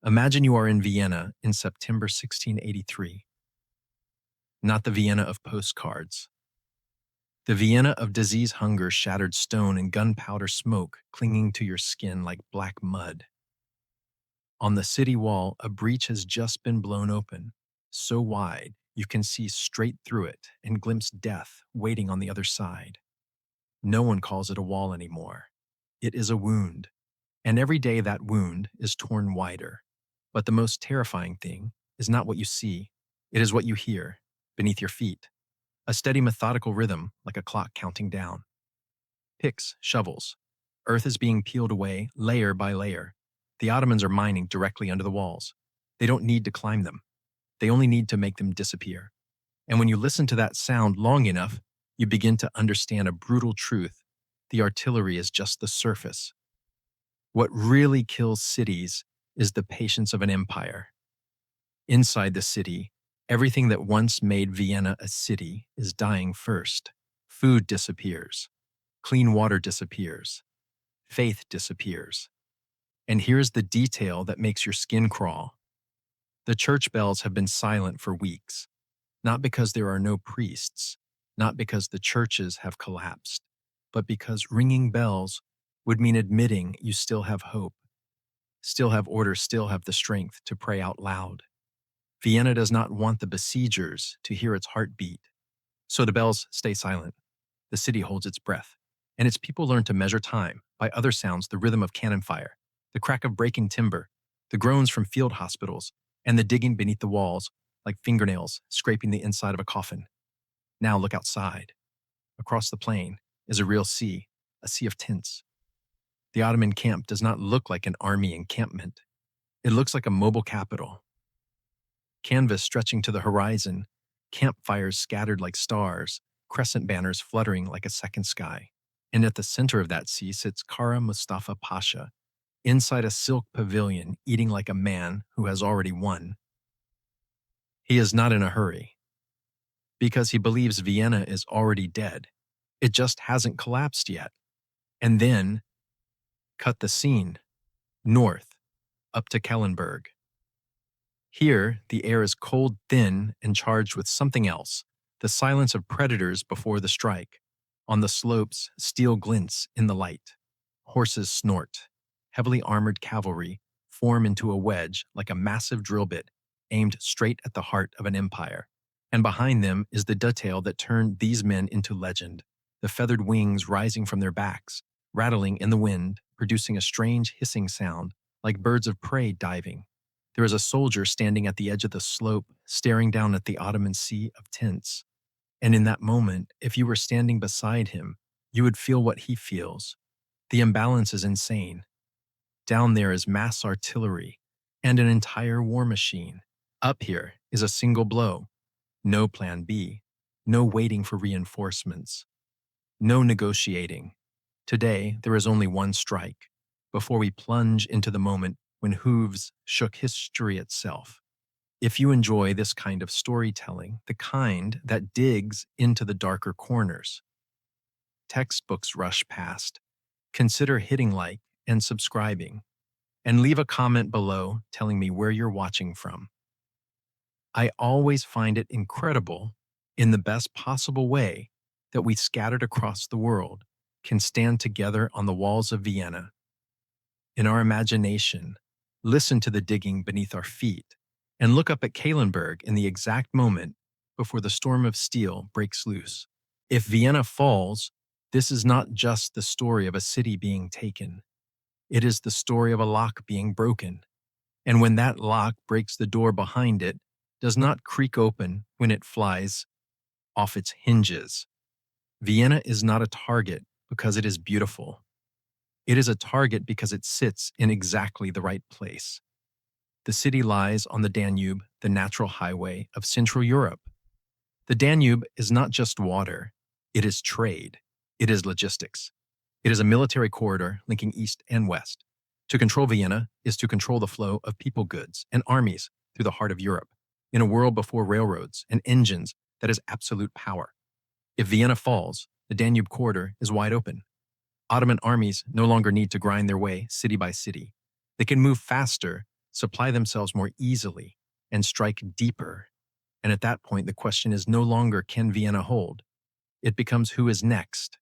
Imagine you are in Vienna in September 1683, not the Vienna of postcards. The Vienna of disease, hunger, shattered stone, and gunpowder smoke clinging to your skin like black mud. On the city wall, a breach has just been blown open, so wide you can see straight through it and glimpse death waiting on the other side. No one calls it a wall anymore. It is a wound, and every day that wound is torn wider. But the most terrifying thing is not what you see, it is what you hear beneath your feet. A steady, methodical rhythm like a clock counting down. Picks, shovels. Earth is being peeled away layer by layer. The Ottomans are mining directly under the walls. They don't need to climb them. They only need to make them disappear. And when you listen to that sound long enough, you begin to understand a brutal truth. The artillery is just the surface. What really kills cities is the patience of an empire. Inside the city, everything that once made Vienna a city is dying first. Food disappears. Clean water disappears. Faith disappears. And here's the detail that makes your skin crawl. The church bells have been silent for weeks, not because there are no priests, not because the churches have collapsed, but because ringing bells would mean admitting you still have hope, still have order, still have the strength to pray out loud. Vienna does not want the besiegers to hear its heartbeat, so the bells stay silent. The city holds its breath, and its people learn to measure time by other sounds: the rhythm of cannon fire, the crack of breaking timber, the groans from field hospitals, and the digging beneath the walls like fingernails scraping the inside of a coffin. Now look outside. Across the plain is a real sea, a sea of tents. The Ottoman camp does not look like an army encampment. It looks like a mobile capital. Canvas stretching to the horizon, campfires scattered like stars, crescent banners fluttering like a second sky. And at the center of that sea sits Kara Mustafa Pasha, inside a silk pavilion, eating like a man who has already won. He is not in a hurry, because he believes Vienna is already dead. It just hasn't collapsed yet. And then, cut the scene, north, up to Kellenberg. Here, the air is cold, thin, and charged with something else, the silence of predators before the strike. On the slopes, steel glints in the light. Horses snort. Heavily armored cavalry form into a wedge like a massive drill bit aimed straight at the heart of an empire. And behind them is the detail that turned these men into legend, the feathered wings rising from their backs, rattling in the wind, producing a strange hissing sound like birds of prey diving. There is a soldier standing at the edge of the slope, staring down at the Ottoman sea of tents. And in that moment, if you were standing beside him, you would feel what he feels. The imbalance is insane. Down there is mass artillery and an entire war machine. Up here is a single blow. No plan B. No waiting for reinforcements. No negotiating. Today, there is only one strike, before we plunge into the moment when hooves shook history itself. If you enjoy this kind of storytelling, the kind that digs into the darker corners, textbooks rush past, consider hitting like and subscribing, and leave a comment below telling me where you're watching from. I always find it incredible, in the best possible way, that we scattered across the world can stand together on the walls of Vienna. In our imagination, listen to the digging beneath our feet, and look up at Kahlenberg in the exact moment before the storm of steel breaks loose. If Vienna falls, this is not just the story of a city being taken. It is the story of a lock being broken. And when that lock breaks, the door behind it does not creak open when it flies off its hinges. Vienna is not a target because it is beautiful. It is a target because it sits in exactly the right place. The city lies on the Danube, the natural highway of Central Europe. The Danube is not just water, it is trade, it is logistics. It is a military corridor linking east and west. To control Vienna is to control the flow of people, goods, and armies through the heart of Europe, in a world before railroads and engines that is absolute power. If Vienna falls, the Danube corridor is wide open. Ottoman armies no longer need to grind their way city by city. They can move faster, supply themselves more easily, and strike deeper. And at that point, the question is no longer can Vienna hold? It becomes who is next.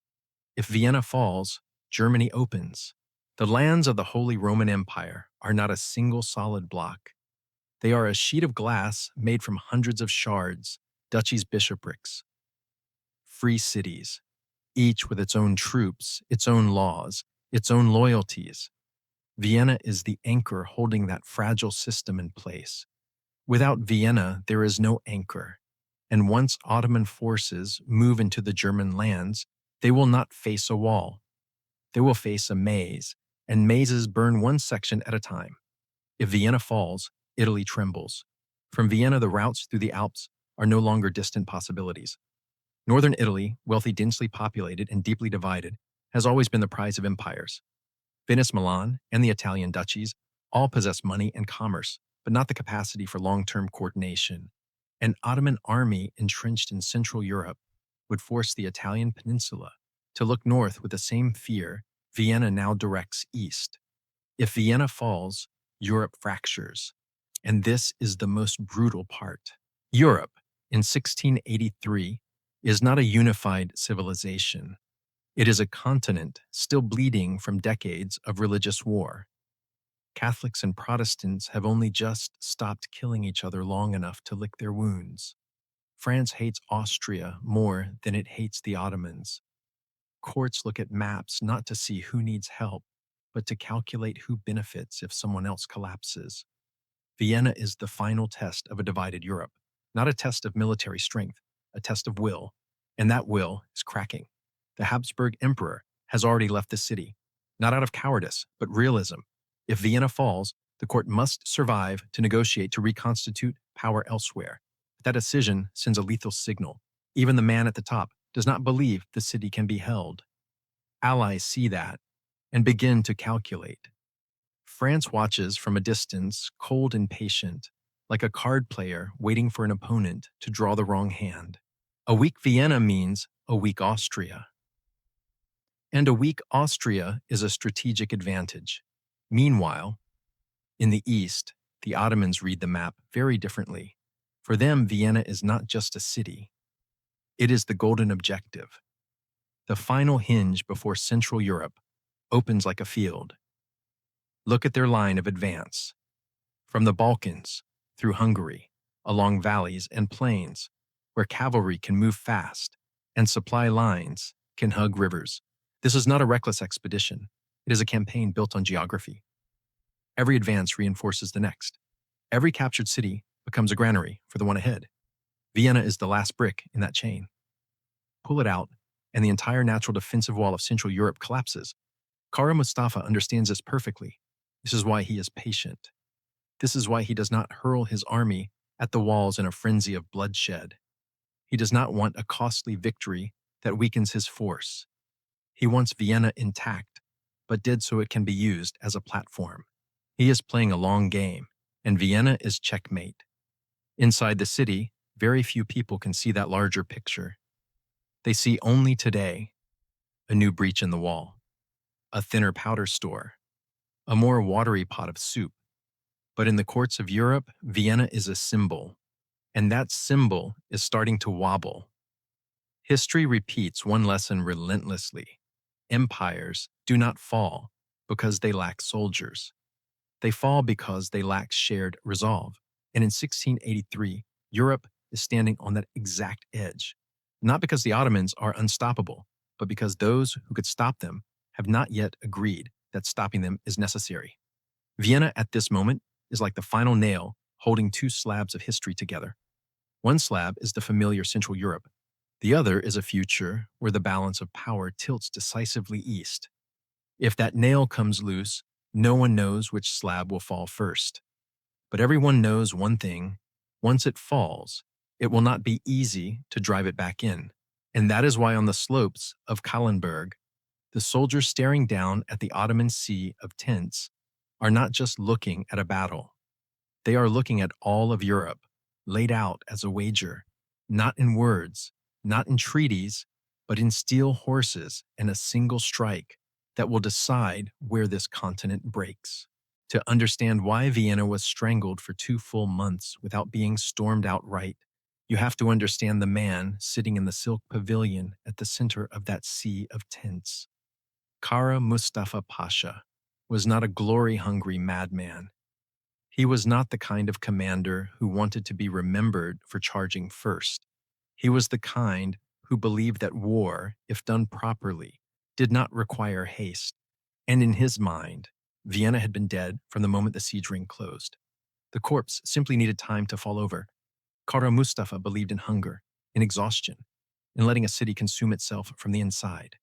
If Vienna falls, Germany opens. The lands of the Holy Roman Empire are not a single solid block. They are a sheet of glass made from hundreds of shards, duchies, bishoprics, free cities, each with its own troops, its own laws, its own loyalties. Vienna is the anchor holding that fragile system in place. Without Vienna, there is no anchor. And once Ottoman forces move into the German lands, they will not face a wall. They will face a maze, and mazes burn one section at a time. If Vienna falls, Italy trembles. From Vienna, the routes through the Alps are no longer distant possibilities. Northern Italy, wealthy, densely populated, and deeply divided, has always been the prize of empires. Venice, Milan, and the Italian duchies all possess money and commerce, but not the capacity for long-term coordination. An Ottoman army entrenched in Central Europe would force the Italian peninsula to look north with the same fear Vienna now directs east. If Vienna falls, Europe fractures. And this is the most brutal part. Europe, in 1683, is not a unified civilization. It is a continent still bleeding from decades of religious war. Catholics and Protestants have only just stopped killing each other long enough to lick their wounds. France hates Austria more than it hates the Ottomans. Courts look at maps not to see who needs help, but to calculate who benefits if someone else collapses. Vienna is the final test of a divided Europe, not a test of military strength, a test of will, and that will is cracking. The Habsburg emperor has already left the city, not out of cowardice, but realism. If Vienna falls, the court must survive to negotiate to reconstitute power elsewhere. That decision sends a lethal signal. Even the man at the top does not believe the city can be held. Allies see that and begin to calculate. France watches from a distance, cold and patient, like a card player waiting for an opponent to draw the wrong hand. A weak Vienna means a weak Austria. And a weak Austria is a strategic advantage. Meanwhile, in the East, the Ottomans read the map very differently. For them, Vienna is not just a city. It is the golden objective. The final hinge before Central Europe opens like a field. Look at their line of advance. From the Balkans, through Hungary, along valleys and plains, where cavalry can move fast and supply lines can hug rivers. This is not a reckless expedition. It is a campaign built on geography. Every advance reinforces the next. Every captured city becomes a granary for the one ahead. Vienna is the last brick in that chain. Pull it out, and the entire natural defensive wall of Central Europe collapses. Kara Mustafa understands this perfectly. This is why he is patient. This is why he does not hurl his army at the walls in a frenzy of bloodshed. He does not want a costly victory that weakens his force. He wants Vienna intact, but did so it can be used as a platform. He is playing a long game, and Vienna is checkmate. Inside the city, very few people can see that larger picture. They see only today a new breach in the wall, a thinner powder store, a more watery pot of soup. But in the courts of Europe, Vienna is a symbol, and that symbol is starting to wobble. History repeats one lesson relentlessly. Empires do not fall because they lack soldiers. They fall because they lack shared resolve. And in 1683, Europe is standing on that exact edge. Not because the Ottomans are unstoppable, but because those who could stop them have not yet agreed that stopping them is necessary. Vienna at this moment is like the final nail holding two slabs of history together. One slab is the familiar Central Europe. The other is a future where the balance of power tilts decisively east. If that nail comes loose, no one knows which slab will fall first. But everyone knows one thing: once it falls, it will not be easy to drive it back in. And that is why on the slopes of Kahlenberg, the soldiers staring down at the Ottoman sea of tents are not just looking at a battle. They are looking at all of Europe, laid out as a wager, not in words, not in treaties, but in steel horses and a single strike that will decide where this continent breaks. To understand why Vienna was strangled for 2 full months without being stormed outright, you have to understand the man sitting in the silk pavilion at the center of that sea of tents. Kara Mustafa Pasha was not a glory-hungry madman. He was not the kind of commander who wanted to be remembered for charging first. He was the kind who believed that war, if done properly, did not require haste. And in his mind, Vienna had been dead from the moment the siege ring closed. The corpse simply needed time to fall over. Kara Mustafa believed in hunger, in exhaustion, in letting a city consume itself from the inside.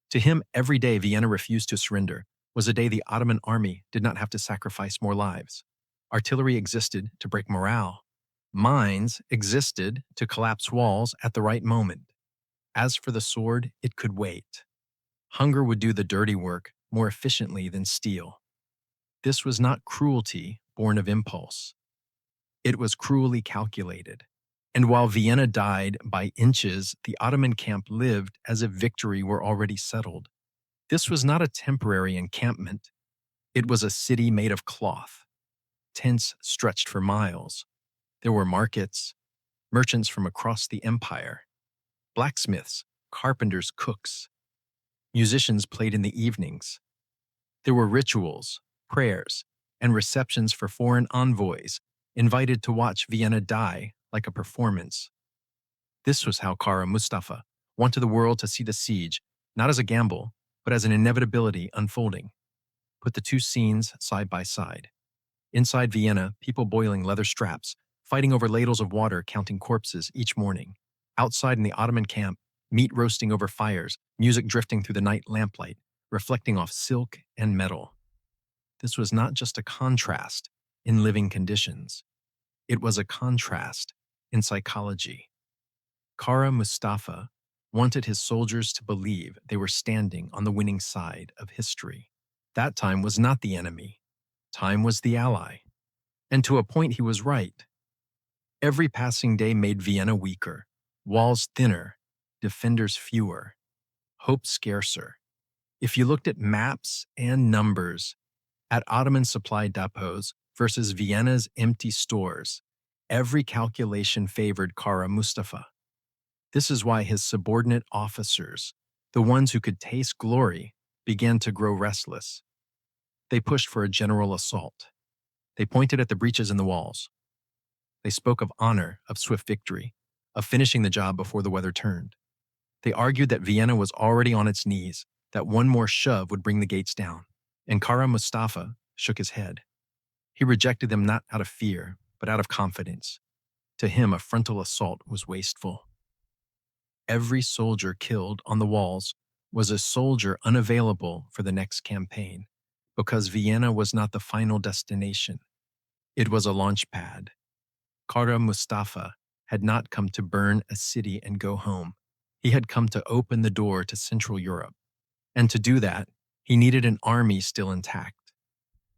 To him, every day Vienna refused to surrender was a day the Ottoman army did not have to sacrifice more lives. Artillery existed to break morale. Mines existed to collapse walls at the right moment. As for the sword, it could wait. Hunger would do the dirty work more efficiently than steel. This was not cruelty born of impulse. It was cruelly calculated. And while Vienna died by inches, the Ottoman camp lived as if victory were already settled. This was not a temporary encampment. It was a city made of cloth. Tents stretched for miles. There were markets, merchants from across the empire, blacksmiths, carpenters, cooks. Musicians played in the evenings. There were rituals, prayers, and receptions for foreign envoys invited to watch Vienna die like a performance. This was how Kara Mustafa wanted the world to see the siege, not as a gamble, but as an inevitability unfolding. Put the two scenes side by side. Inside Vienna, people boiling leather straps, fighting over ladles of water, counting corpses each morning. Outside in the Ottoman camp, meat roasting over fires, music drifting through the night lamplight, reflecting off silk and metal. This was not just a contrast in living conditions. It was a contrast in psychology. Kara Mustafa wanted his soldiers to believe they were standing on the winning side of history. That time was not the enemy. Time was the ally. And to a point, he was right. Every passing day made Vienna weaker, walls thinner, defenders fewer, hope scarcer. If you looked at maps and numbers, at Ottoman supply depots versus Vienna's empty stores, every calculation favored Kara Mustafa. This is why his subordinate officers, the ones who could taste glory, began to grow restless. They pushed for a general assault. They pointed at the breaches in the walls. They spoke of honor, of swift victory, of finishing the job before the weather turned. They argued that Vienna was already on its knees, that one more shove would bring the gates down. And Kara Mustafa shook his head. He rejected them not out of fear, but out of confidence. To him, a frontal assault was wasteful. Every soldier killed on the walls was a soldier unavailable for the next campaign, because Vienna was not the final destination. It was a launch pad. Kara Mustafa had not come to burn a city and go home. He had come to open the door to Central Europe. And to do that, he needed an army still intact.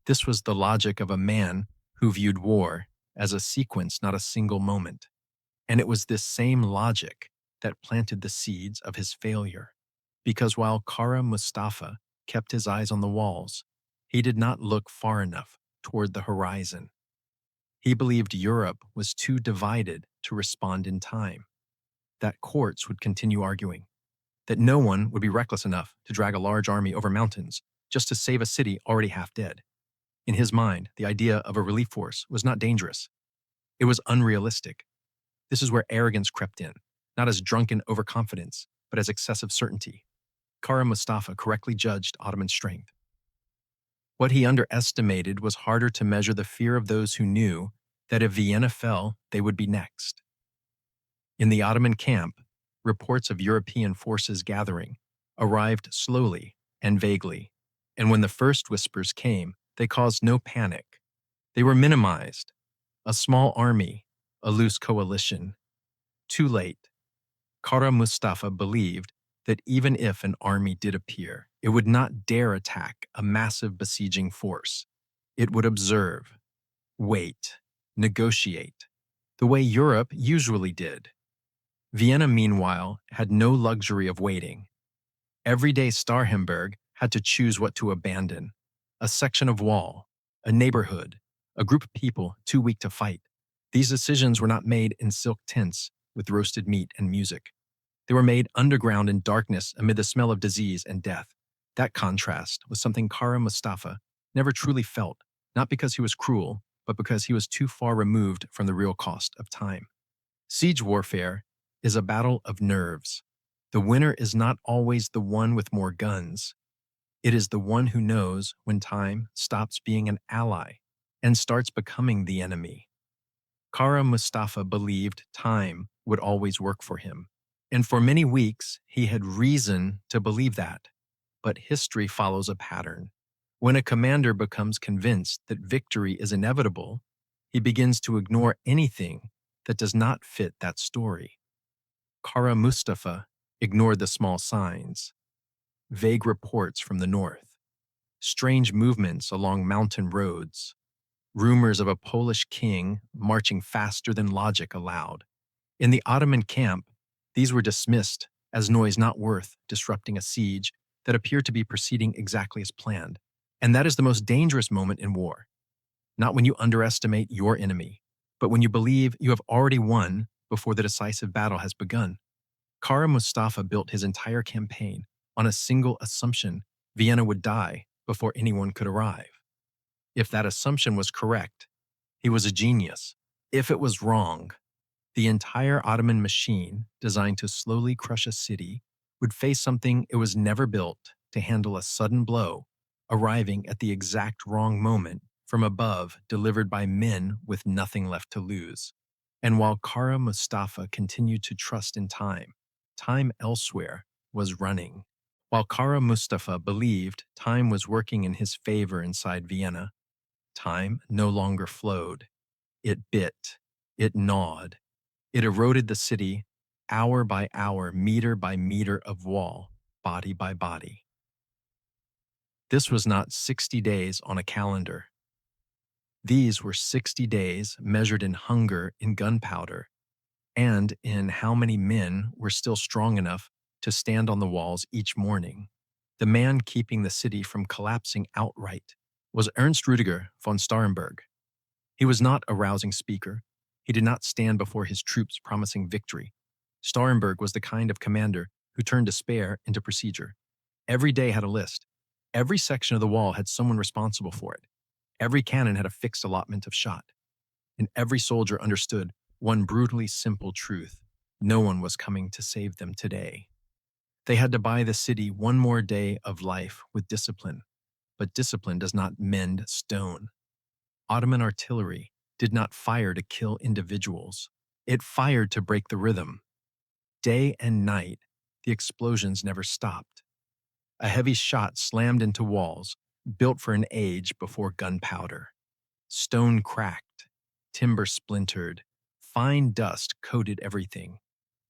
This was the logic of a man who viewed war as a sequence, not a single moment. And it was this same logic that planted the seeds of his failure. Because while Kara Mustafa kept his eyes on the walls, he did not look far enough toward the horizon. He believed Europe was too divided to respond in time, that courts would continue arguing, that no one would be reckless enough to drag a large army over mountains just to save a city already half dead. In his mind, the idea of a relief force was not dangerous. It was unrealistic. This is where arrogance crept in, not as drunken overconfidence, but as excessive certainty. Kara Mustafa correctly judged Ottoman strength. What he underestimated was harder to measure the fear of those who knew that if Vienna fell, they would be next. In the Ottoman camp, reports of European forces gathering arrived slowly and vaguely, and when the first whispers came, they caused no panic. They were minimized. A small army, a loose coalition. Too late. Kara Mustafa believed that even if an army did appear, it would not dare attack a massive besieging force. It would observe, wait, negotiate, the way Europe usually did. Vienna, meanwhile, had no luxury of waiting. Every day Starhemberg had to choose what to abandon: a section of wall, a neighborhood, a group of people too weak to fight. These decisions were not made in silk tents with roasted meat and music. They were made underground in darkness amid the smell of disease and death. That contrast was something Kara Mustafa never truly felt, not because he was cruel, but because he was too far removed from the real cost of time. Siege warfare is a battle of nerves. The winner is not always the one with more guns. It is the one who knows when time stops being an ally and starts becoming the enemy. Kara Mustafa believed time would always work for him. And for many weeks, he had reason to believe that. But history follows a pattern. When a commander becomes convinced that victory is inevitable, he begins to ignore anything that does not fit that story. Kara Mustafa ignored the small signs, vague reports from the north, strange movements along mountain roads, rumors of a Polish king marching faster than logic allowed. In the Ottoman camp, these were dismissed as noise not worth disrupting a siege that appeared to be proceeding exactly as planned. And that is the most dangerous moment in war. Not when you underestimate your enemy, but when you believe you have already won before the decisive battle has begun. Kara Mustafa built his entire campaign on a single assumption: Vienna would die before anyone could arrive. If that assumption was correct, he was a genius. If it was wrong, the entire Ottoman machine, designed to slowly crush a city, would face something it was never built to handle: a sudden blow, arriving at the exact wrong moment, from above, delivered by men with nothing left to lose. And while Kara Mustafa continued to trust in time, time elsewhere was running. While Kara Mustafa believed time was working in his favor inside Vienna, time no longer flowed. It bit, it gnawed, it eroded the city, hour by hour, meter by meter of wall, body by body. This was not 60 days on a calendar. These were 60 days measured in hunger, in gunpowder, and in how many men were still strong enough to stand on the walls each morning. The man keeping the city from collapsing outright was Ernst Rüdiger von Starhemberg. He was not a rousing speaker. He did not stand before his troops promising victory. Starhemberg was the kind of commander who turned despair into procedure. Every day had a list. Every section of the wall had someone responsible for it. Every cannon had a fixed allotment of shot. And every soldier understood one brutally simple truth: no one was coming to save them today. They had to buy the city one more day of life with discipline. But discipline does not mend stone. Ottoman artillery did not fire to kill individuals. It fired to break the rhythm. Day and night, the explosions never stopped. A heavy shot slammed into walls, built for an age before gunpowder. Stone cracked, timber splintered, fine dust coated everything.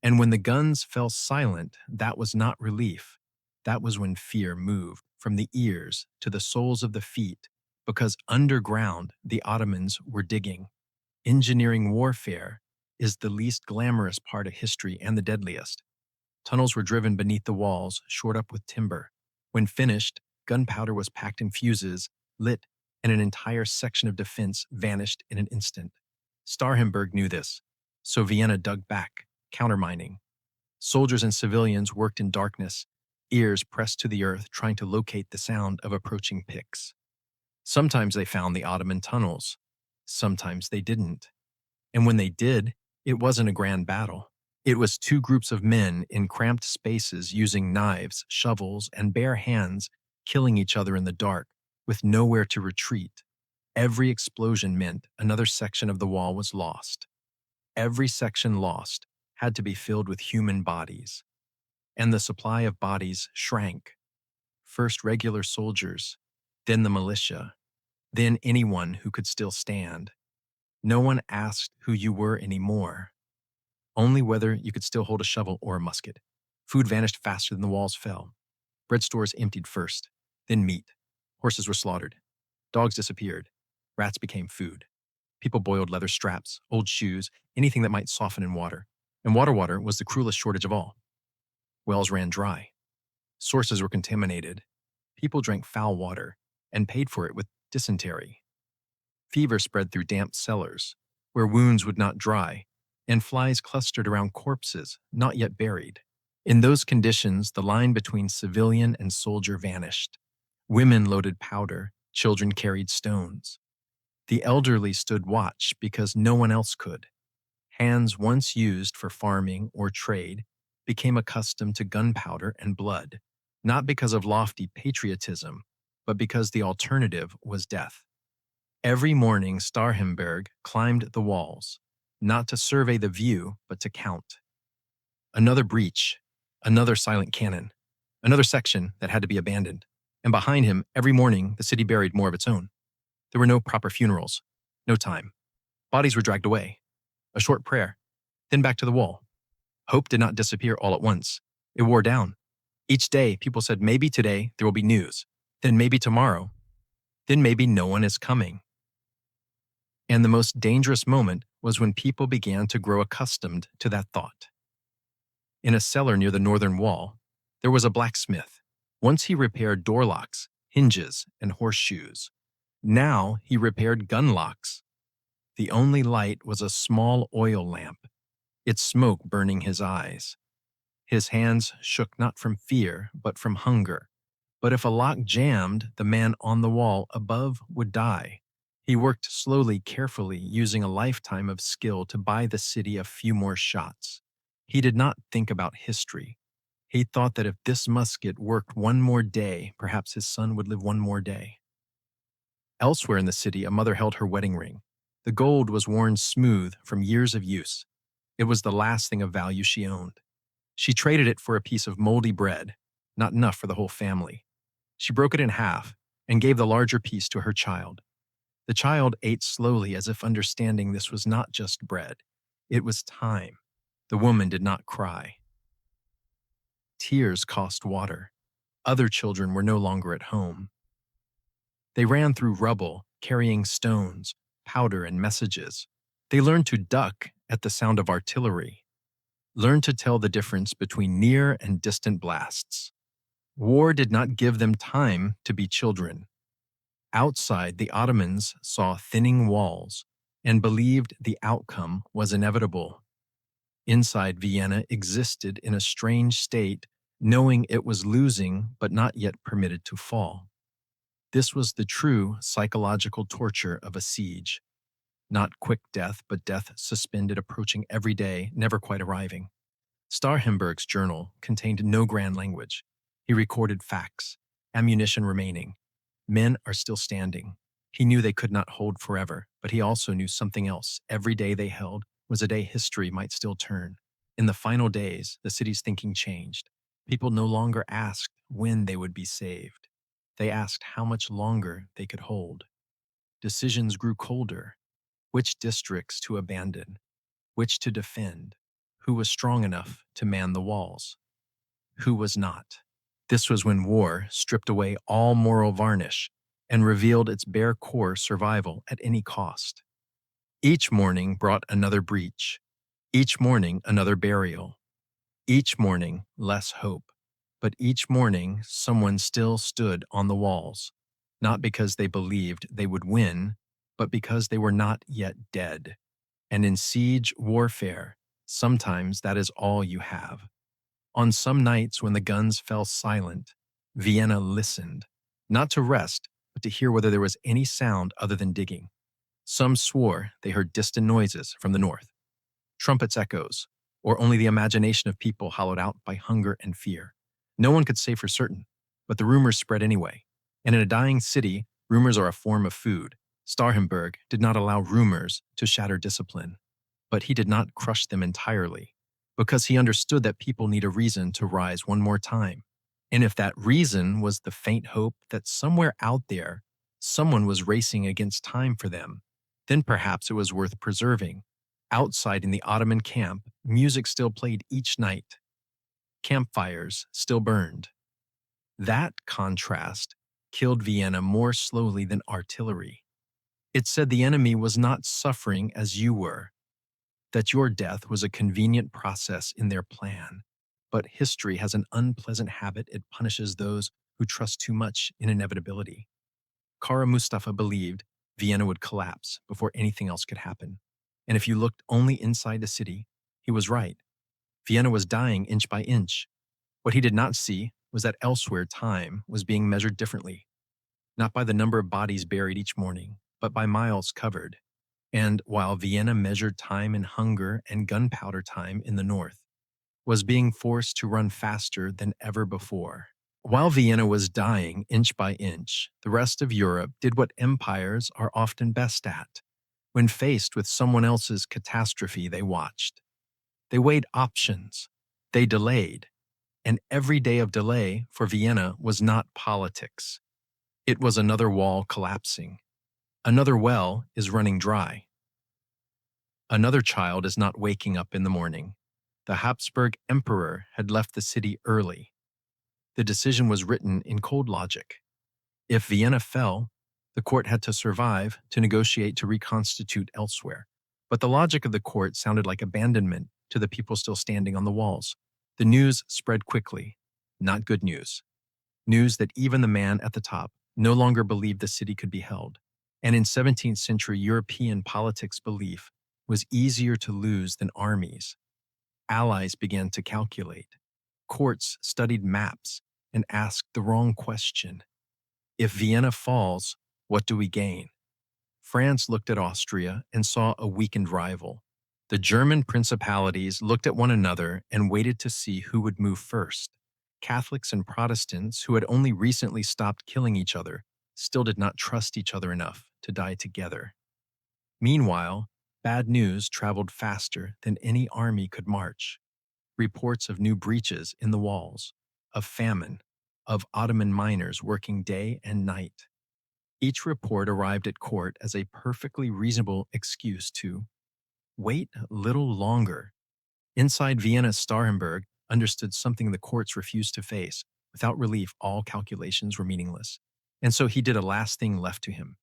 And when the guns fell silent, that was not relief. That was when fear moved from the ears to the soles of the feet, because underground the Ottomans were digging. Engineering warfare is the least glamorous part of history and the deadliest. Tunnels were driven beneath the walls, shored up with timber. When finished, gunpowder was packed in fuses, lit, and an entire section of defense vanished in an instant. Starhemberg knew this, so Vienna dug back, countermining. Soldiers and civilians worked in darkness, ears pressed to the earth, trying to locate the sound of approaching picks. Sometimes they found the Ottoman tunnels. Sometimes they didn't. And when they did, it wasn't a grand battle. It was two groups of men in cramped spaces using knives, shovels, and bare hands, killing each other in the dark, with nowhere to retreat. Every explosion meant another section of the wall was lost. Every section lost had to be filled with human bodies. And the supply of bodies shrank. First regular soldiers, then the militia, then anyone who could still stand. No one asked who you were anymore, only whether you could still hold a shovel or a musket. Food vanished faster than the walls fell. Bread stores emptied first, then meat. Horses were slaughtered. Dogs disappeared. Rats became food. People boiled leather straps, old shoes, anything that might soften in water. And water was the cruelest shortage of all. Wells ran dry. Sources were contaminated. People drank foul water and paid for it with dysentery. Fever spread through damp cellars, where wounds would not dry, and flies clustered around corpses not yet buried. In those conditions, the line between civilian and soldier vanished. Women loaded powder, children carried stones. The elderly stood watch because no one else could. Hands once used for farming or trade became accustomed to gunpowder and blood, not because of lofty patriotism, but because the alternative was death. Every morning, Starhemberg climbed the walls, not to survey the view, but to count. Another breach, another silent cannon, another section that had to be abandoned. And behind him, every morning, the city buried more of its own. There were no proper funerals, no time. Bodies were dragged away. A short prayer, then back to the wall. Hope did not disappear all at once. It wore down. Each day, people said, maybe today there will be news, then maybe tomorrow, then maybe no one is coming. And the most dangerous moment was when people began to grow accustomed to that thought. In a cellar near the northern wall, there was a blacksmith. Once he repaired door locks, hinges, and horseshoes. Now he repaired gun locks. The only light was a small oil lamp, its smoke burning his eyes. His hands shook not from fear, but from hunger. But if a lock jammed, the man on the wall above would die. He worked slowly, carefully, using a lifetime of skill to buy the city a few more shots. He did not think about history. He thought that if this musket worked one more day, perhaps his son would live one more day. Elsewhere in the city, a mother held her wedding ring. The gold was worn smooth from years of use. It was the last thing of value she owned. She traded it for a piece of moldy bread, not enough for the whole family. She broke it in half and gave the larger piece to her child. The child ate slowly as if understanding this was not just bread. It was time. The woman did not cry. Tears cost water. Other children were no longer at home. They ran through rubble, carrying stones, powder, and messages. They learned to duck at the sound of artillery, learned to tell the difference between near and distant blasts. War did not give them time to be children. Outside, the Ottomans saw thinning walls and believed the outcome was inevitable. Inside, Vienna existed in a strange state, knowing it was losing but not yet permitted to fall. This was the true psychological torture of a siege. Not quick death, but death suspended, approaching every day, never quite arriving. Starhemberg's journal contained no grand language. He recorded facts, ammunition remaining. Men are still standing. He knew they could not hold forever, but he also knew something else. Every day they held was a day history might still turn. In the final days, the city's thinking changed. People no longer asked when they would be saved. They asked how much longer they could hold. Decisions grew colder. Which districts to abandon? Which to defend? Who was strong enough to man the walls? Who was not? This was when war stripped away all moral varnish and revealed its bare core survival at any cost. Each morning brought another breach. Each morning another burial. Each morning less hope. But each morning someone still stood on the walls, not because they believed they would win, but because they were not yet dead. And in siege warfare, sometimes that is all you have. On some nights when the guns fell silent, Vienna listened, not to rest, but to hear whether there was any sound other than digging. Some swore they heard distant noises from the north, trumpets' echoes, or only the imagination of people hollowed out by hunger and fear. No one could say for certain, but the rumors spread anyway. And in a dying city, rumors are a form of food. Starhemberg did not allow rumors to shatter discipline, but he did not crush them entirely, because he understood that people need a reason to rise one more time. And if that reason was the faint hope that somewhere out there, someone was racing against time for them, then perhaps it was worth preserving. Outside in the Ottoman camp, music still played each night. Campfires still burned. That contrast killed Vienna more slowly than artillery. It said the enemy was not suffering as you were, that your death was a convenient process in their plan. But history has an unpleasant habit. It punishes those who trust too much in inevitability. Kara Mustafa believed Vienna would collapse before anything else could happen. And if you looked only inside the city, he was right. Vienna was dying inch by inch. What he did not see was that elsewhere time was being measured differently, not by the number of bodies buried each morning, but by miles covered. And while Vienna measured time in hunger and gunpowder time in the north, was being forced to run faster than ever before. While Vienna was dying inch by inch, the rest of Europe did what empires are often best at. When faced with someone else's catastrophe, they watched. They weighed options. They delayed. And every day of delay for Vienna was not politics. It was another wall collapsing. Another well is running dry. Another child is not waking up in the morning. The Habsburg emperor had left the city early. The decision was written in cold logic. If Vienna fell, the court had to survive to negotiate to reconstitute elsewhere. But the logic of the court sounded like abandonment to the people still standing on the walls. The news spread quickly. Not good news. News that even the man at the top no longer believed the city could be held. And in 17th century European politics, belief was easier to lose than armies. Allies began to calculate. Courts studied maps and asked the wrong question. If Vienna falls, what do we gain? France looked at Austria and saw a weakened rival. The German principalities looked at one another and waited to see who would move first. Catholics and Protestants, who had only recently stopped killing each other, still did not trust each other enough to die together. Meanwhile, bad news traveled faster than any army could march. Reports of new breaches in the walls, of famine, of Ottoman miners working day and night. Each report arrived at court as a perfectly reasonable excuse to wait a little longer. Inside Vienna, Starhemberg understood something the courts refused to face. Without relief, all calculations were meaningless. And so he did a last thing left to him.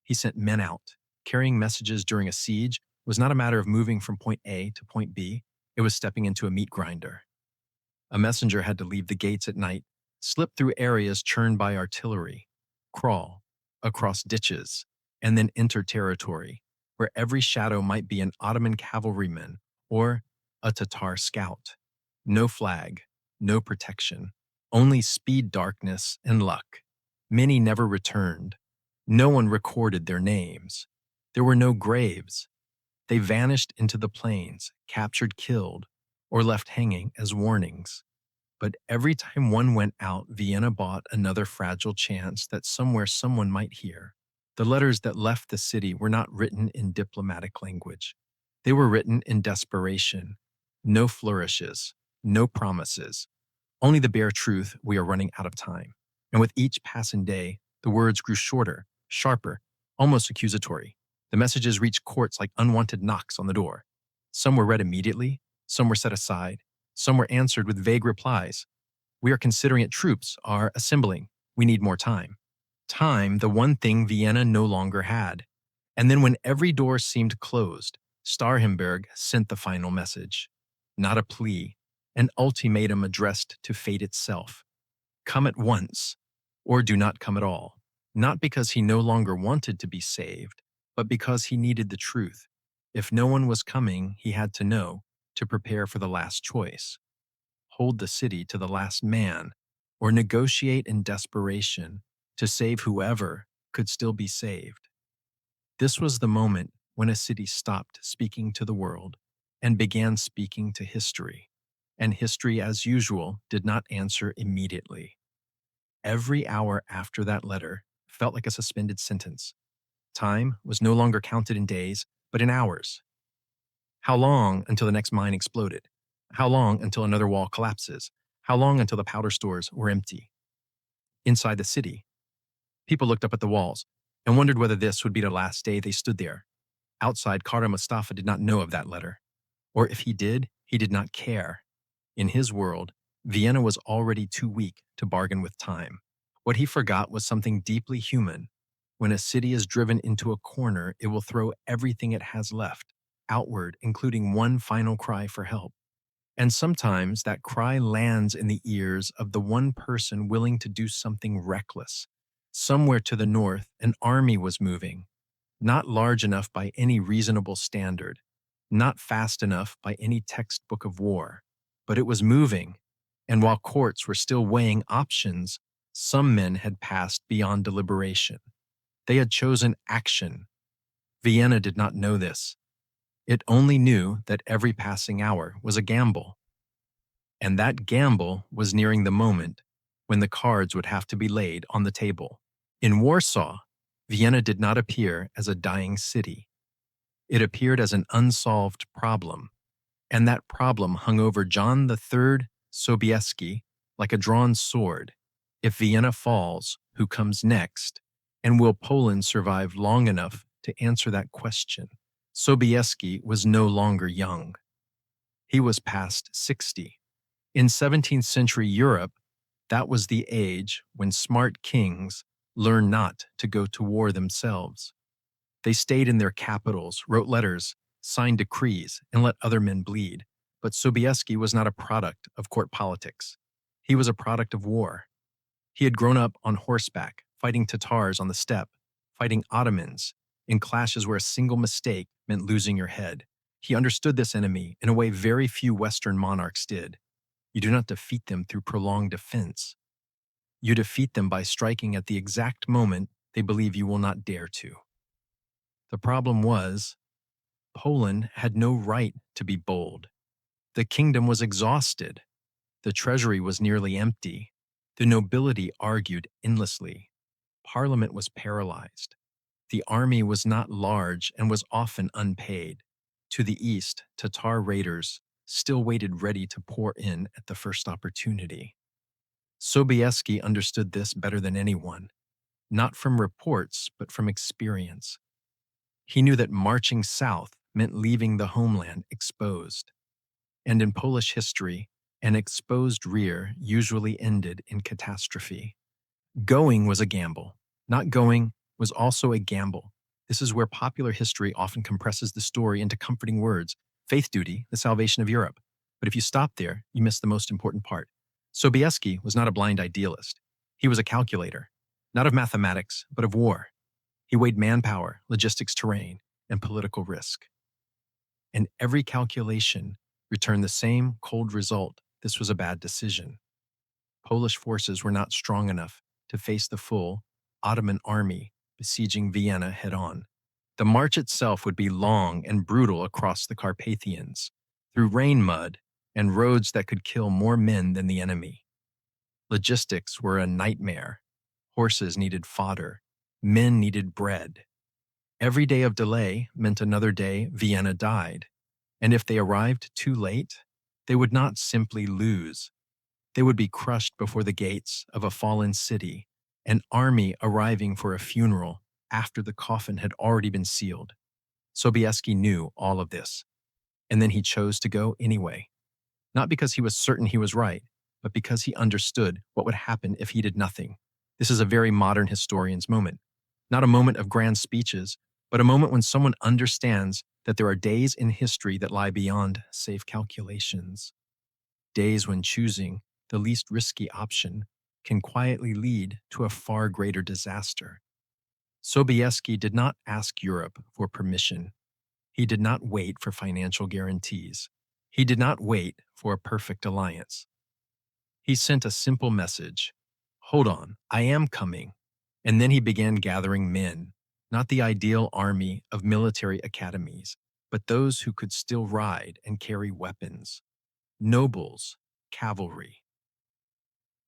He sent men out. Carrying messages during a siege was not a matter of moving from point A to point B. It was stepping into a meat grinder. A messenger had to leave the gates at night, slip through areas churned by artillery, crawl across ditches, and then enter territory where every shadow might be an Ottoman cavalryman or a Tatar scout. No flag, no protection, only speed, darkness, and luck. Many never returned. No one recorded their names. There were no graves. They vanished into the plains, captured, killed, or left hanging as warnings. But every time one went out, Vienna bought another fragile chance that somewhere someone might hear. The letters that left the city were not written in diplomatic language. They were written in desperation. No flourishes, no promises, only the bare truth: we are running out of time. And with each passing day, the words grew shorter, sharper, almost accusatory. The messages reached courts like unwanted knocks on the door. Some were read immediately, some were set aside, some were answered with vague replies. We are considering it, troops are assembling, we need more time. Time, the one thing Vienna no longer had. And then when every door seemed closed, Starhemberg sent the final message. Not a plea, an ultimatum addressed to fate itself. Come at once, or do not come at all. Not because he no longer wanted to be saved, but because he needed the truth. If no one was coming, he had to know, to prepare for the last choice. Hold the city to the last man, or negotiate in desperation to save whoever could still be saved. This was the moment when a city stopped speaking to the world and began speaking to history. And history, as usual, did not answer immediately. Every hour after that letter felt like a suspended sentence. Time was no longer counted in days, but in hours. How long until the next mine exploded? How long until another wall collapses? How long until the powder stores were empty? Inside the city, people looked up at the walls and wondered whether this would be the last day they stood there. Outside, Kara Mustafa did not know of that letter. Or if he did not care. In his world, Vienna was already too weak to bargain with time. What he forgot was something deeply human. When a city is driven into a corner, it will throw everything it has left, outward, including one final cry for help. And sometimes that cry lands in the ears of the one person willing to do something reckless. Somewhere to the north, an army was moving. not large enough by any reasonable standard, not fast enough by any textbook of war, but it was moving, and while courts were still weighing options, some men had passed beyond deliberation. They had chosen action. Vienna did not know this. It only knew that every passing hour was a gamble, and that gamble was nearing the moment when the cards would have to be laid on the table. In Warsaw, Vienna did not appear as a dying city. It appeared as an unsolved problem, and that problem hung over Jan III Sobieski like a drawn sword. If Vienna falls, who comes next? And will Poland survive long enough to answer that question? Sobieski was no longer young. He was past 60. In 17th century Europe, that was the age when smart kings learned not to go to war themselves. They stayed in their capitals, wrote letters, signed decrees, and let other men bleed. But Sobieski was not a product of court politics. He was a product of war. He had grown up on horseback, fighting Tatars on the steppe, fighting Ottomans, in clashes where a single mistake meant losing your head. He understood this enemy in a way very few Western monarchs did. You do not defeat them through prolonged defense. You defeat them by striking at the exact moment they believe you will not dare to. The problem was, Poland had no right to be bold. The kingdom was exhausted. The treasury was nearly empty. The nobility argued endlessly. Parliament was paralyzed. The army was not large and was often unpaid. To the east, Tatar raiders still waited ready to pour in at the first opportunity. Sobieski understood this better than anyone, not from reports but from experience. He knew that marching south meant leaving the homeland exposed. And in Polish history, an exposed rear usually ended in catastrophe. Going was a gamble. Not going was also a gamble. This is where popular history often compresses the story into comforting words. Faith duty, the salvation of Europe. But if you stop there, you miss the most important part. Sobieski was not a blind idealist. He was a calculator, not of mathematics, but of war. He weighed manpower, logistics, terrain, and political risk. And every calculation returned the same cold result. This was a bad decision. Polish forces were not strong enough to face the full Ottoman army besieging Vienna head-on. The march itself would be long and brutal across the Carpathians, through rain mud and roads that could kill more men than the enemy. Logistics were a nightmare. Horses needed fodder. Men needed bread. Every day of delay meant another day Vienna died. And if they arrived too late, they would not simply lose. They would be crushed before the gates of a fallen city, an army arriving for a funeral after the coffin had already been sealed. Sobieski knew all of this, and then he chose to go anyway. Not because he was certain he was right, but because he understood what would happen if he did nothing. This is a very modern historian's moment. Not a moment of grand speeches, but a moment when someone understands that there are days in history that lie beyond safe calculations. Days when choosing the least risky option can quietly lead to a far greater disaster. Sobieski did not ask Europe for permission. He did not wait for financial guarantees. He did not wait for a perfect alliance. He sent a simple message: "Hold on, I am coming." And then he began gathering men, not the ideal army of military academies, but those who could still ride and carry weapons. Nobles, cavalry.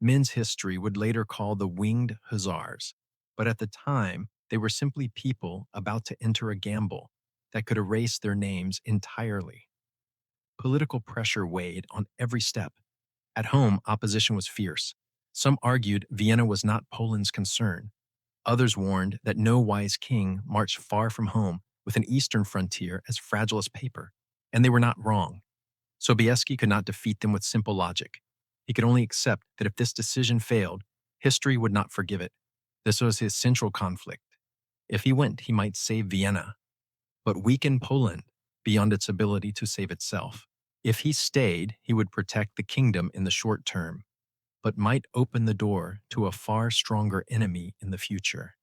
Men's history would later call the Winged Hussars, but at the time, they were simply people about to enter a gamble that could erase their names entirely. Political pressure weighed on every step. At home, opposition was fierce. Some argued Vienna was not Poland's concern. Others warned that no wise king marched far from home with an eastern frontier as fragile as paper, and they were not wrong. Sobieski could not defeat them with simple logic. He could only accept that if this decision failed, history would not forgive it. This was his central conflict. If he went, he might save Vienna, but weaken Poland beyond its ability to save itself. If he stayed, he would protect the kingdom in the short term, but might open the door to a far stronger enemy in the future.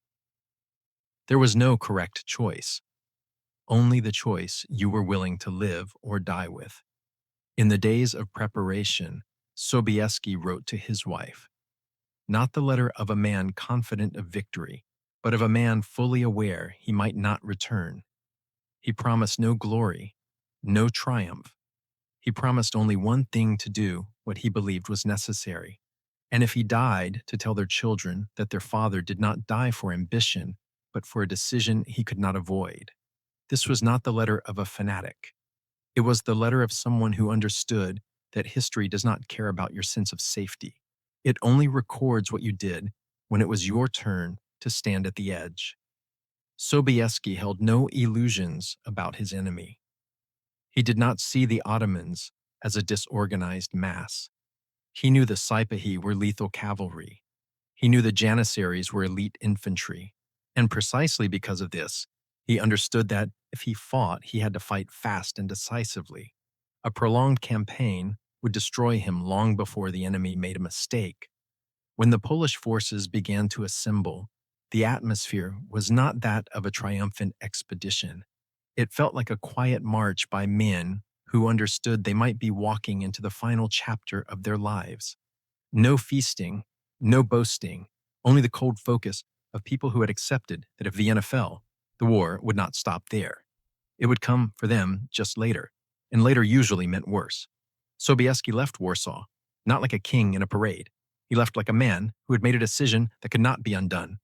There was no correct choice, only the choice you were willing to live or die with. In the days of preparation, Sobieski wrote to his wife, not the letter of a man confident of victory, but of a man fully aware he might not return. He promised no glory, no triumph. He promised only one thing to do what he believed was necessary. And if he died, to tell their children that their father did not die for ambition, but for a decision he could not avoid. This was not the letter of a fanatic. It was the letter of someone who understood that history does not care about your sense of safety. It only records what you did when it was your turn to stand at the edge. Sobieski held no illusions about his enemy. He did not see the Ottomans as a disorganized mass. He knew the Saipahi were lethal cavalry. He knew the Janissaries were elite infantry. And precisely because of this, he understood that if he fought, he had to fight fast and decisively. A prolonged campaign would destroy him long before the enemy made a mistake. When the Polish forces began to assemble, the atmosphere was not that of a triumphant expedition. It felt like a quiet march by men who understood they might be walking into the final chapter of their lives. No feasting, no boasting, only the cold focus of people who had accepted that if Vienna fell, the war would not stop there. It would come for them just later, and later usually meant worse. Sobieski left Warsaw, not like a king in a parade. He left like a man who had made a decision that could not be undone.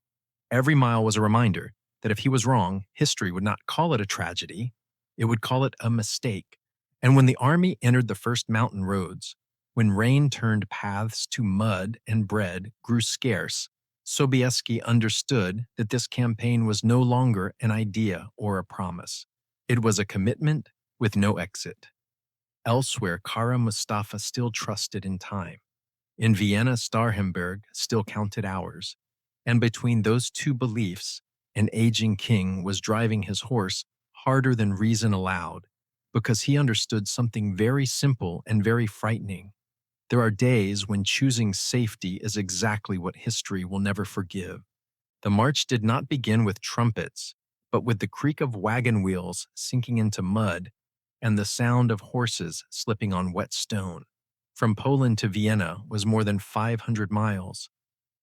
Every mile was a reminder that if he was wrong, history would not call it a tragedy, it would call it a mistake. And when the army entered the first mountain roads, when rain turned paths to mud and bread grew scarce, Sobieski understood that this campaign was no longer an idea or a promise. It was a commitment with no exit. Elsewhere, Kara Mustafa still trusted in time. In Vienna, Starhemberg still counted hours. And between those two beliefs, an aging king was driving his horse harder than reason allowed, because he understood something very simple and very frightening. There are days when choosing safety is exactly what history will never forgive. The march did not begin with trumpets, but with the creak of wagon wheels sinking into mud and the sound of horses slipping on wet stone. From Poland to Vienna was more than 500 miles,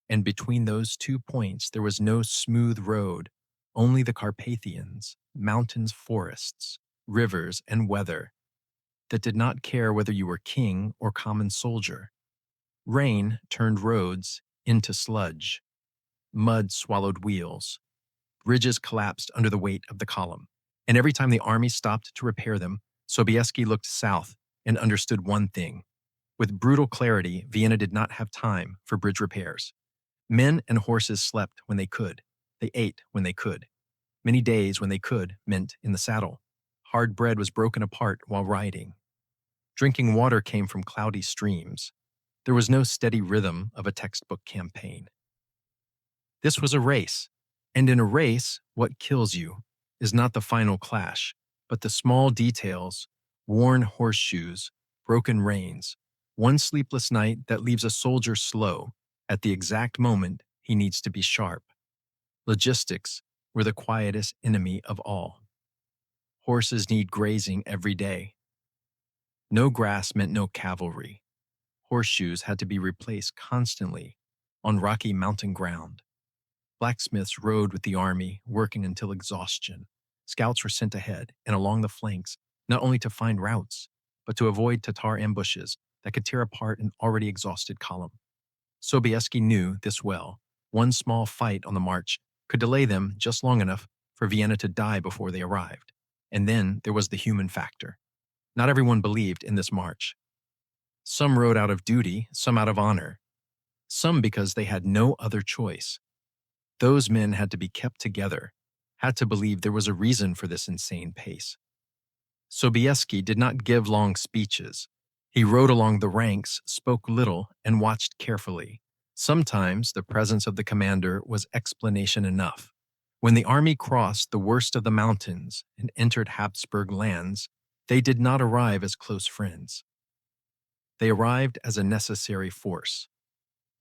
and between those 2 points there was no smooth road, only the Carpathians, mountains, forests, rivers, and weather that did not care whether you were king or common soldier. Rain turned roads into sludge. Mud swallowed wheels. Bridges collapsed under the weight of the column. And every time the army stopped to repair them, Sobieski looked south and understood one thing. With brutal clarity, Vienna did not have time for bridge repairs. Men and horses slept when they could. They ate when they could. Many days when they could meant in the saddle. Hard bread was broken apart while riding. Drinking water came from cloudy streams. There was no steady rhythm of a textbook campaign. This was a race, and in a race, what kills you is not the final clash, but the small details, worn horseshoes, broken reins, one sleepless night that leaves a soldier slow at the exact moment he needs to be sharp. Logistics were the quietest enemy of all. Horses need grazing every day. No grass meant no cavalry. Horseshoes had to be replaced constantly on rocky mountain ground. Blacksmiths rode with the army, working until exhaustion. Scouts were sent ahead and along the flanks, not only to find routes, but to avoid Tatar ambushes that could tear apart an already exhausted column. Sobieski knew this well. One small fight on the march could delay them just long enough for Vienna to die before they arrived. And then there was the human factor. Not everyone believed in this march. Some rode out of duty, some out of honor, some because they had no other choice. Those men had to be kept together, had to believe there was a reason for this insane pace. Sobieski did not give long speeches. He rode along the ranks, spoke little, and watched carefully. Sometimes the presence of the commander was explanation enough. When the army crossed the worst of the mountains and entered Habsburg lands, they did not arrive as close friends. They arrived as a necessary force.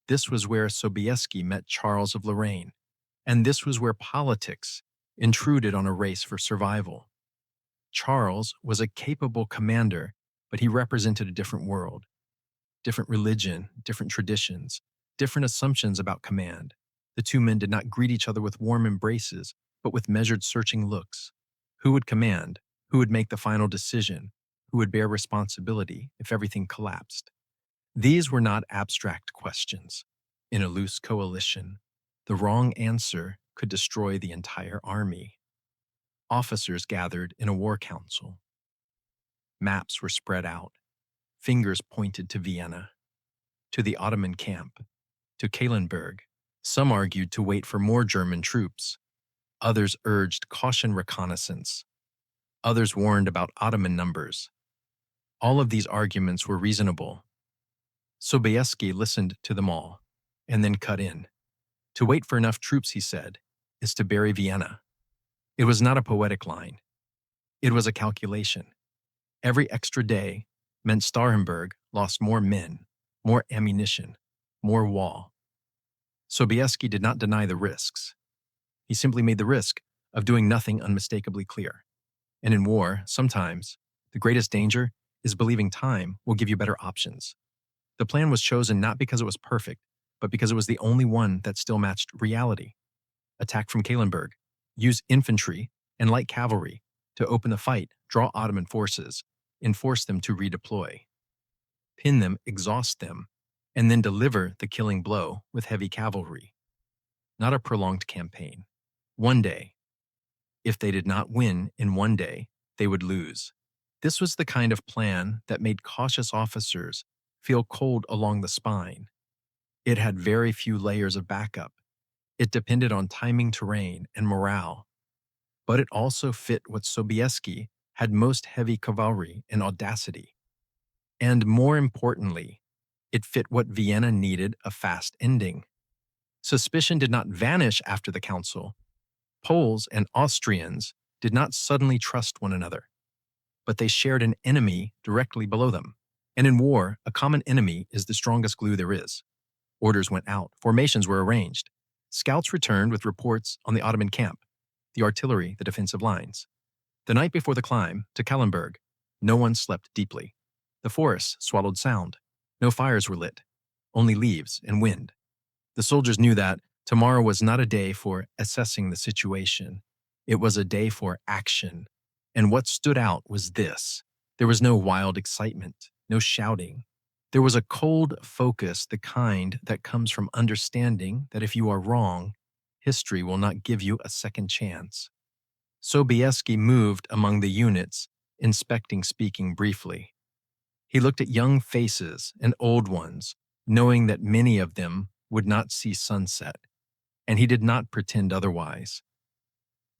This was where Sobieski met Charles of Lorraine, and this was where politics intruded on a race for survival. Charles was a capable commander, but he represented a different world, different religion, different traditions, different assumptions about command. The two men did not greet each other with warm embraces, but with measured, searching looks. Who would command? Who would make the final decision? Who would bear responsibility if everything collapsed? These were not abstract questions. In a loose coalition, the wrong answer could destroy the entire army. Officers gathered in a war council. Maps were spread out. Fingers pointed to Vienna, to the Ottoman camp, to Kahlenberg. Some argued to wait for more German troops. Others urged caution reconnaissance. Others warned about Ottoman numbers. All of these arguments were reasonable. Sobieski listened to them all, and then cut in. To wait for enough troops, he said, is to bury Vienna. It was not a poetic line. It was a calculation. Every extra day meant Starhemberg lost more men, more ammunition, more wall. Sobieski did not deny the risks. He simply made the risk of doing nothing unmistakably clear. And in war, sometimes, the greatest danger is believing time will give you better options. The plan was chosen not because it was perfect, but because it was the only one that still matched reality. Attack from Kahlenberg, use infantry and light cavalry to open the fight, draw Ottoman forces, and force them to redeploy. Pin them, exhaust them, and then deliver the killing blow with heavy cavalry. Not a prolonged campaign. One day. If they did not win in one day, they would lose. This was the kind of plan that made cautious officers feel cold along the spine. It had very few layers of backup. It depended on timing, terrain, and morale. But it also fit what Sobieski had most: heavy cavalry and audacity. And more importantly, it fit what Vienna needed: a fast ending. Suspicion did not vanish after the council. Poles and Austrians did not suddenly trust one another, but they shared an enemy directly below them. And in war, a common enemy is the strongest glue there is. Orders went out, formations were arranged. Scouts returned with reports on the Ottoman camp, the artillery, the defensive lines. The night before the climb to Kahlenberg, no one slept deeply. The forests swallowed sound. No fires were lit, only leaves and wind. The soldiers knew that tomorrow was not a day for assessing the situation. It was a day for action. And what stood out was this: there was no wild excitement, no shouting. There was a cold focus, the kind that comes from understanding that if you are wrong, history will not give you a second chance. Sobieski moved among the units, inspecting, speaking briefly. He looked at young faces and old ones, knowing that many of them would not see sunset, and he did not pretend otherwise.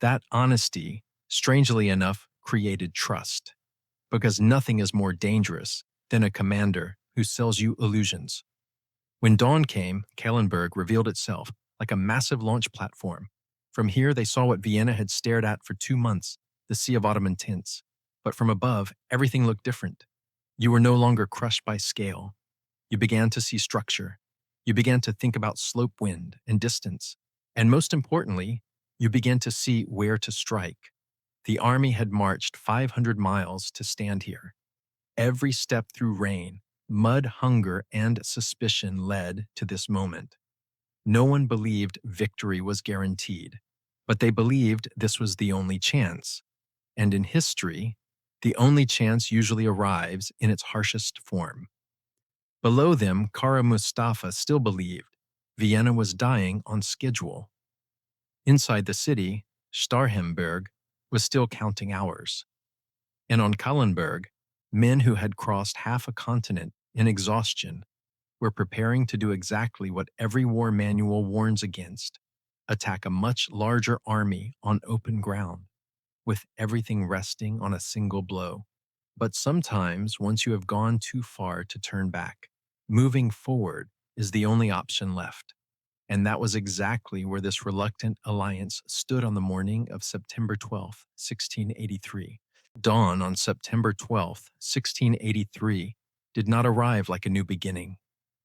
That honesty, strangely enough, created trust, because nothing is more dangerous than a commander who sells you illusions. When dawn came, Kahlenberg revealed itself like a massive launch platform. From here, they saw what Vienna had stared at for 2 months, the sea of Ottoman tents. But from above, everything looked different. You were no longer crushed by scale. You began to see structure. You began to think about slope, wind, and distance. And most importantly, you began to see where to strike. The army had marched 500 miles to stand here. Every step through rain, mud, hunger, and suspicion led to this moment. No one believed victory was guaranteed, but they believed this was the only chance. And in history, the only chance usually arrives in its harshest form. Below them, Kara Mustafa still believed Vienna was dying on schedule. Inside the city, Starhemberg was still counting hours. And on Kahlenberg, men who had crossed half a continent in exhaustion were preparing to do exactly what every war manual warns against: attack a much larger army on open ground, with everything resting on a single blow. But sometimes, once you have gone too far to turn back, moving forward is the only option left. And that was exactly where this reluctant alliance stood on the morning of September 12, 1683. Dawn on September 12, 1683, did not arrive like a new beginning.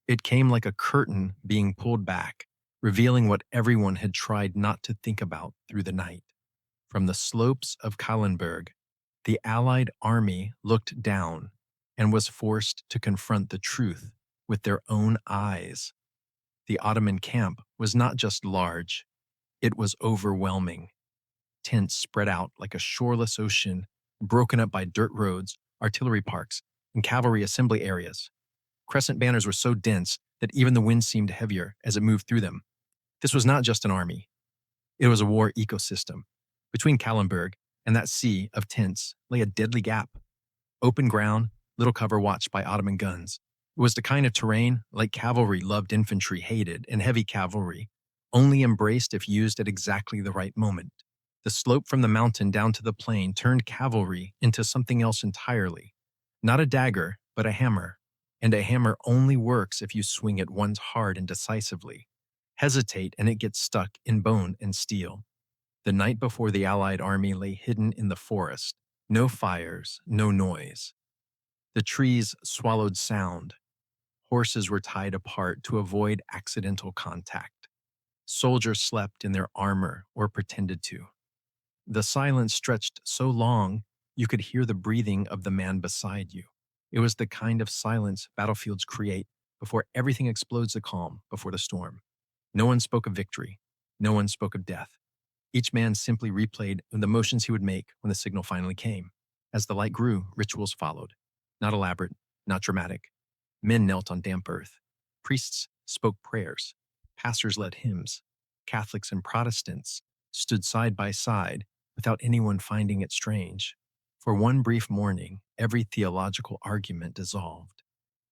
It came like a curtain being pulled back, revealing what everyone had tried not to think about through the night. From the slopes of Kallenberg, the Allied army looked down and was forced to confront the truth with their own eyes. The Ottoman camp was not just large, it was overwhelming. Tents spread out like a shoreless ocean, broken up by dirt roads, artillery parks, and cavalry assembly areas. Crescent banners were so dense that even the wind seemed heavier as it moved through them. This was not just an army, it was a war ecosystem. Between Kallenberg and that sea of tents lay a deadly gap. Open ground, little cover watched by Ottoman guns. It was the kind of terrain light cavalry loved infantry hated and heavy cavalry only embraced if used at exactly the right moment. The slope from the mountain down to the plain turned cavalry into something else entirely. Not a dagger, but a hammer. And a hammer only works if you swing it once hard and decisively. Hesitate and it gets stuck in bone and steel. The night before the Allied army lay hidden in the forest. No fires, no noise. The trees swallowed sound. Horses were tied apart to avoid accidental contact. Soldiers slept in their armor or pretended to. The silence stretched so long you could hear the breathing of the man beside you. It was the kind of silence battlefields create before everything explodes the calm before the storm. No one spoke of victory. No one spoke of death. Each man simply replayed the motions he would make when the signal finally came. As the light grew, rituals followed. Not elaborate, not dramatic. Men knelt on damp earth. Priests spoke prayers. Pastors led hymns. Catholics and Protestants stood side by side without anyone finding it strange. For one brief morning, every theological argument dissolved.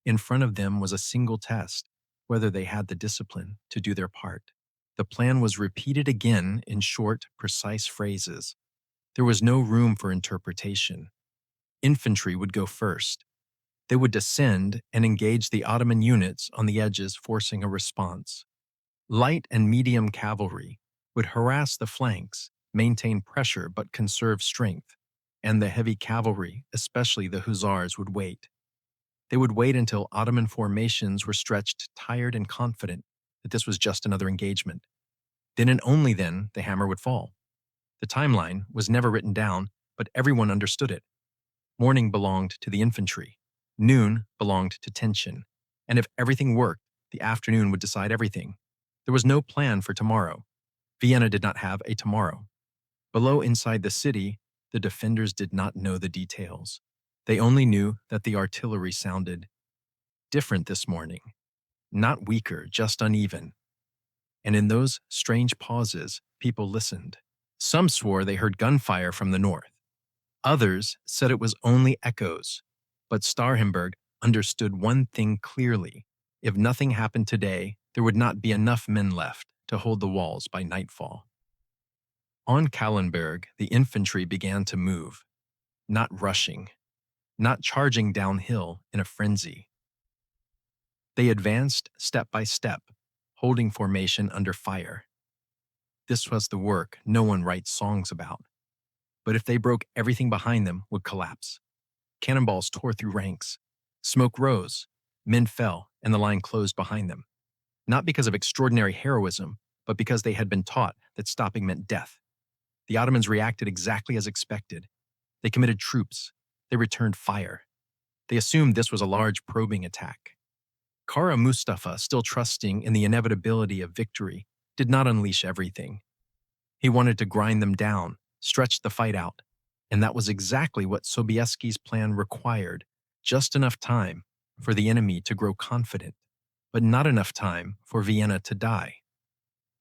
In front of them was a single test, whether they had the discipline to do their part. The plan was repeated again in short, precise phrases. There was no room for interpretation. Infantry would go first. They would descend and engage the Ottoman units on the edges, forcing a response. Light and medium cavalry would harass the flanks, maintain pressure but conserve strength, and the heavy cavalry, especially the Hussars, would wait. They would wait until Ottoman formations were stretched, tired and confident that this was just another engagement. Then and only then the hammer would fall. The timeline was never written down, but everyone understood it. Morning belonged to the infantry. Noon belonged to tension. And if everything worked, the afternoon would decide everything. There was no plan for tomorrow. Vienna did not have a tomorrow. Below inside the city, the defenders did not know the details. They only knew that the artillery sounded different this morning. Not weaker, just uneven. And in those strange pauses, people listened. Some swore they heard gunfire from the north. Others said it was only echoes. But Starhemberg understood one thing clearly. If nothing happened today, there would not be enough men left to hold the walls by nightfall. On Kallenberg, the infantry began to move, not rushing, not charging downhill in a frenzy. They advanced step by step, holding formation under fire. This was the work no one writes songs about. But if they broke, everything behind them would collapse. Cannonballs tore through ranks. Smoke rose. Men fell, and the line closed behind them. Not because of extraordinary heroism, but because they had been taught that stopping meant death. The Ottomans reacted exactly as expected. They committed troops. They returned fire. They assumed this was a large probing attack. Kara Mustafa, still trusting in the inevitability of victory, did not unleash everything. He wanted to grind them down, stretch the fight out, and that was exactly what Sobieski's plan required, just enough time for the enemy to grow confident, but not enough time for Vienna to die.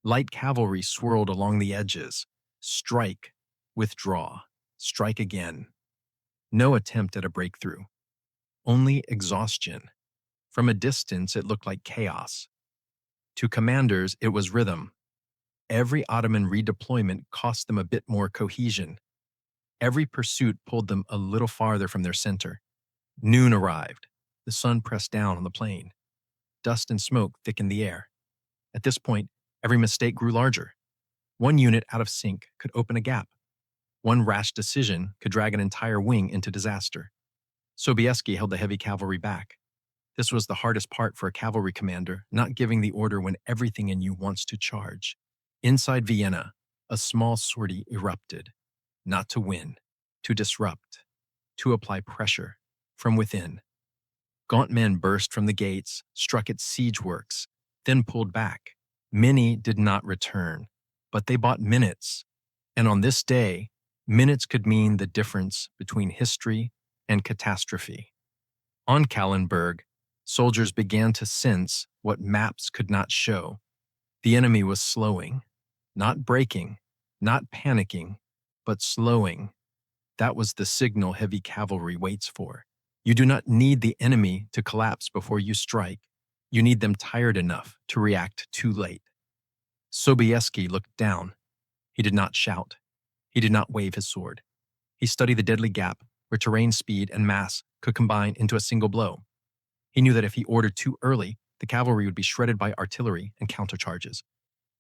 Light cavalry swirled along the edges. Strike, withdraw, strike again. No attempt at a breakthrough. Only exhaustion. From a distance, it looked like chaos. To commanders, it was rhythm. Every Ottoman redeployment cost them a bit more cohesion. Every pursuit pulled them a little farther from their center. Noon arrived. The sun pressed down on the plain. Dust and smoke thickened the air. At this point, every mistake grew larger. One unit out of sync could open a gap. One rash decision could drag an entire wing into disaster. Sobieski held the heavy cavalry back. This was the hardest part for a cavalry commander, not giving the order when everything in you wants to charge. Inside Vienna, a small sortie erupted. not to win, to disrupt, to apply pressure from within. Gaunt men burst from the gates, struck at siege works, then pulled back. Many did not return, but they bought minutes. And on this day, minutes could mean the difference between history and catastrophe. On Kallenberg, soldiers began to sense what maps could not show. The enemy was slowing, not breaking, not panicking, but slowing. That was the signal heavy cavalry waits for. You do not need the enemy to collapse before you strike. You need them tired enough to react too late. Sobieski looked down. He did not shout. He did not wave his sword. He studied the deadly gap where terrain, speed, and mass could combine into a single blow. He knew that if he ordered too early, the cavalry would be shredded by artillery and countercharges.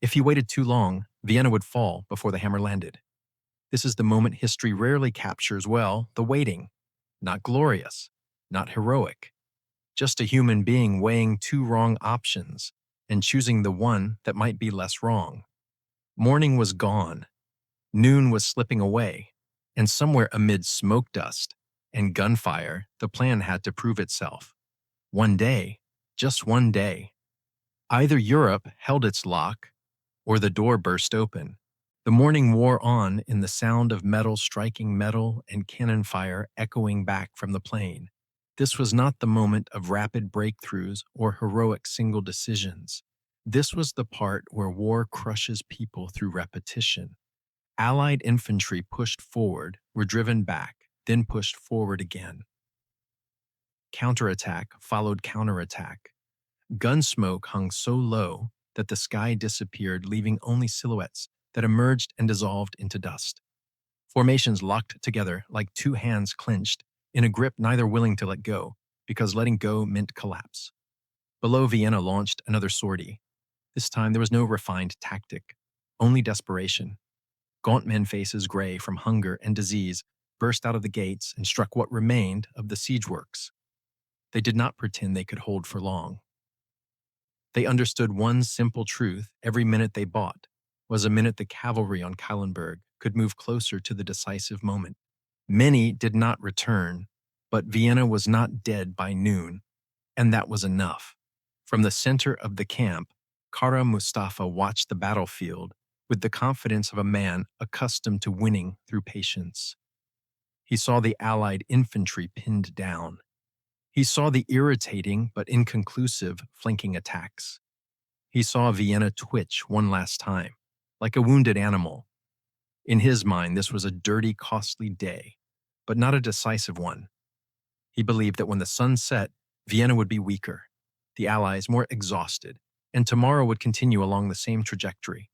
If he waited too long, Vienna would fall before the hammer landed. This is the moment history rarely captures well, the waiting. Not glorious, not heroic. Just a human being weighing two wrong options and choosing the one that might be less wrong. Morning was gone. Noon was slipping away, and somewhere amid smoke dust and gunfire, the plan had to prove itself. One day, just one day. Either Europe held its lock, or the door burst open. The morning wore on in the sound of metal striking metal and cannon fire echoing back from the plain. This was not the moment of rapid breakthroughs or heroic single decisions. This was the part where war crushes people through repetition. Allied infantry pushed forward, were driven back, then pushed forward again. Counterattack followed counterattack. Gun smoke hung so low that the sky disappeared, leaving only silhouettes that emerged and dissolved into dust. Formations locked together like two hands clenched, in a grip neither willing to let go, because letting go meant collapse. Below, Vienna launched another sortie. This time there was no refined tactic, only desperation. Gaunt men, faces gray from hunger and disease, burst out of the gates and struck what remained of the siege works. They did not pretend they could hold for long. They understood one simple truth: every minute they bought was a minute the cavalry on Kallenberg could move closer to the decisive moment. Many did not return, but Vienna was not dead by noon, and that was enough. From the center of the camp, Kara Mustafa watched the battlefield with the confidence of a man accustomed to winning through patience. He saw the Allied infantry pinned down. He saw the irritating but inconclusive flanking attacks. He saw Vienna twitch one last time, like a wounded animal. In his mind, this was a dirty, costly day, but not a decisive one. He believed that when the sun set, Vienna would be weaker, the Allies more exhausted, and tomorrow would continue along the same trajectory.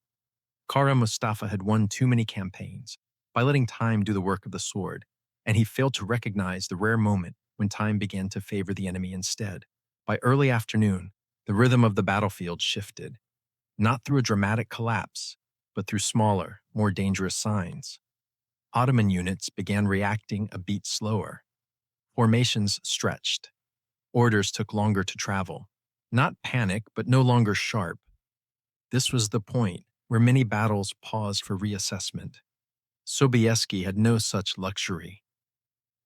Kara Mustafa had won too many campaigns by letting time do the work of the sword, and he failed to recognize the rare moment when time began to favor the enemy instead. By early afternoon, the rhythm of the battlefield shifted, not through a dramatic collapse, but through smaller, more dangerous signs. Ottoman units began reacting a beat slower. Formations stretched. Orders took longer to travel. Not panic, but no longer sharp. This was the point where many battles paused for reassessment. Sobieski had no such luxury.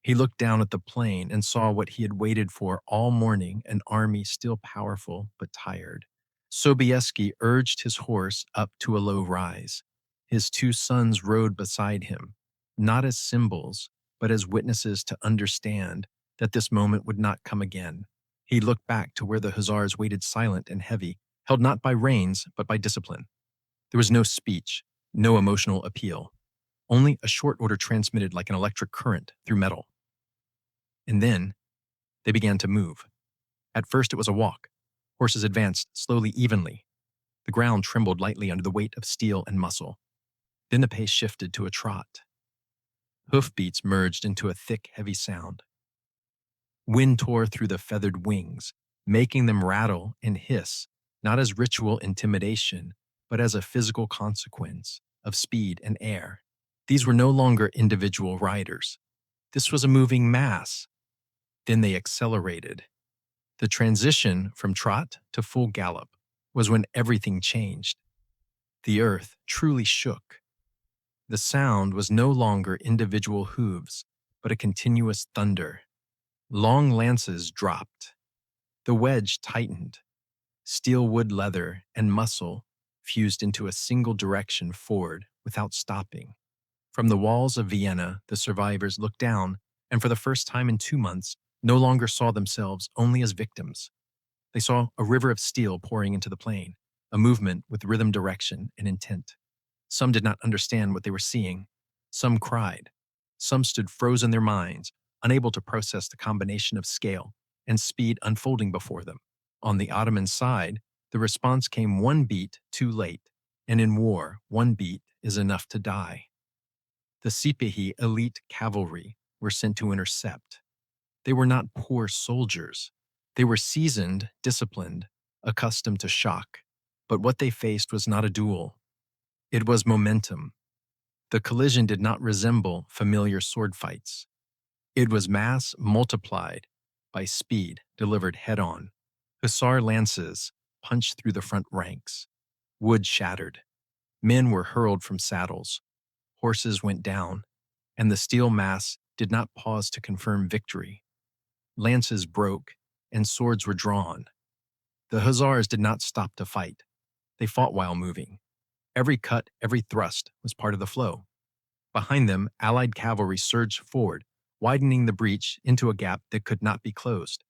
He looked down at the plain and saw what he had waited for all morning: an army still powerful but tired. Sobieski urged his horse up to a low rise. His two sons rode beside him, not as symbols, but as witnesses to understand that this moment would not come again. He looked back to where the Hussars waited silent and heavy, held not by reins, but by discipline. There was no speech, no emotional appeal, only a short order transmitted like an electric current through metal. And then they began to move. At first it was a walk. Horses advanced slowly, evenly. The ground trembled lightly under the weight of steel and muscle. Then the pace shifted to a trot. Hoofbeats merged into a thick, heavy sound. Wind tore through the feathered wings, making them rattle and hiss, not as ritual intimidation, but as a physical consequence of speed and air. These were no longer individual riders. This was a moving mass. Then they accelerated. The transition from trot to full gallop was when everything changed. The earth truly shook. The sound was no longer individual hooves, but a continuous thunder. Long lances dropped. The wedge tightened. Steel wood leather and muscle fused into a single direction forward without stopping. From the walls of Vienna, the survivors looked down and for the first time in 2 months, no longer saw themselves only as victims. They saw a river of steel pouring into the plain, a movement with rhythm, direction, and intent. Some did not understand what they were seeing. Some cried. Some stood frozen in their minds, unable to process the combination of scale and speed unfolding before them. On the Ottoman side, the response came one beat too late, and in war, one beat is enough to die. The Sipahi elite cavalry were sent to intercept. They were not poor soldiers. They were seasoned, disciplined, accustomed to shock. But what they faced was not a duel. It was momentum. The collision did not resemble familiar sword fights. It was mass multiplied by speed delivered head-on. Hussar lances punched through the front ranks. Wood shattered. Men were hurled from saddles. Horses went down, and the steel mass did not pause to confirm victory. Lances broke, and swords were drawn. The Hussars did not stop to fight. They fought while moving. Every cut, every thrust was part of the flow. Behind them, Allied cavalry surged forward, widening the breach into a gap that could not be closed.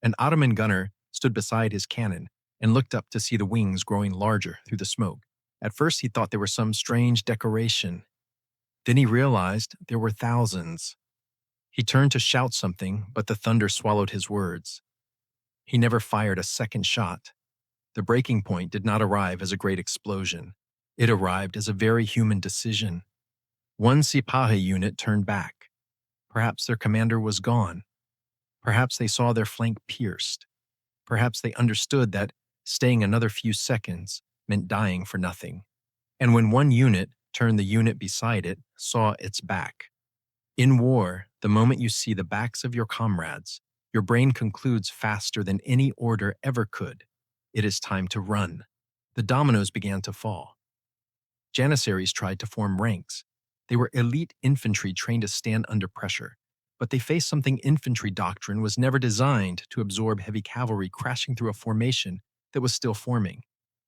An Ottoman gunner stood beside his cannon and looked up to see the wings growing larger through the smoke. At first, he thought they were some strange decoration. Then he realized there were thousands. He turned to shout something, but the thunder swallowed his words. He never fired a second shot. The breaking point did not arrive as a great explosion. It arrived as a very human decision. One Sipahi unit turned back. Perhaps their commander was gone. Perhaps they saw their flank pierced. Perhaps they understood that staying another few seconds meant dying for nothing. And when one unit turned, the unit beside it saw its back. In war, the moment you see the backs of your comrades, your brain concludes faster than any order ever could. It is time to run. The dominoes began to fall. Janissaries tried to form ranks. They were elite infantry trained to stand under pressure, but they faced something infantry doctrine was never designed to absorb heavy cavalry crashing through a formation that was still forming.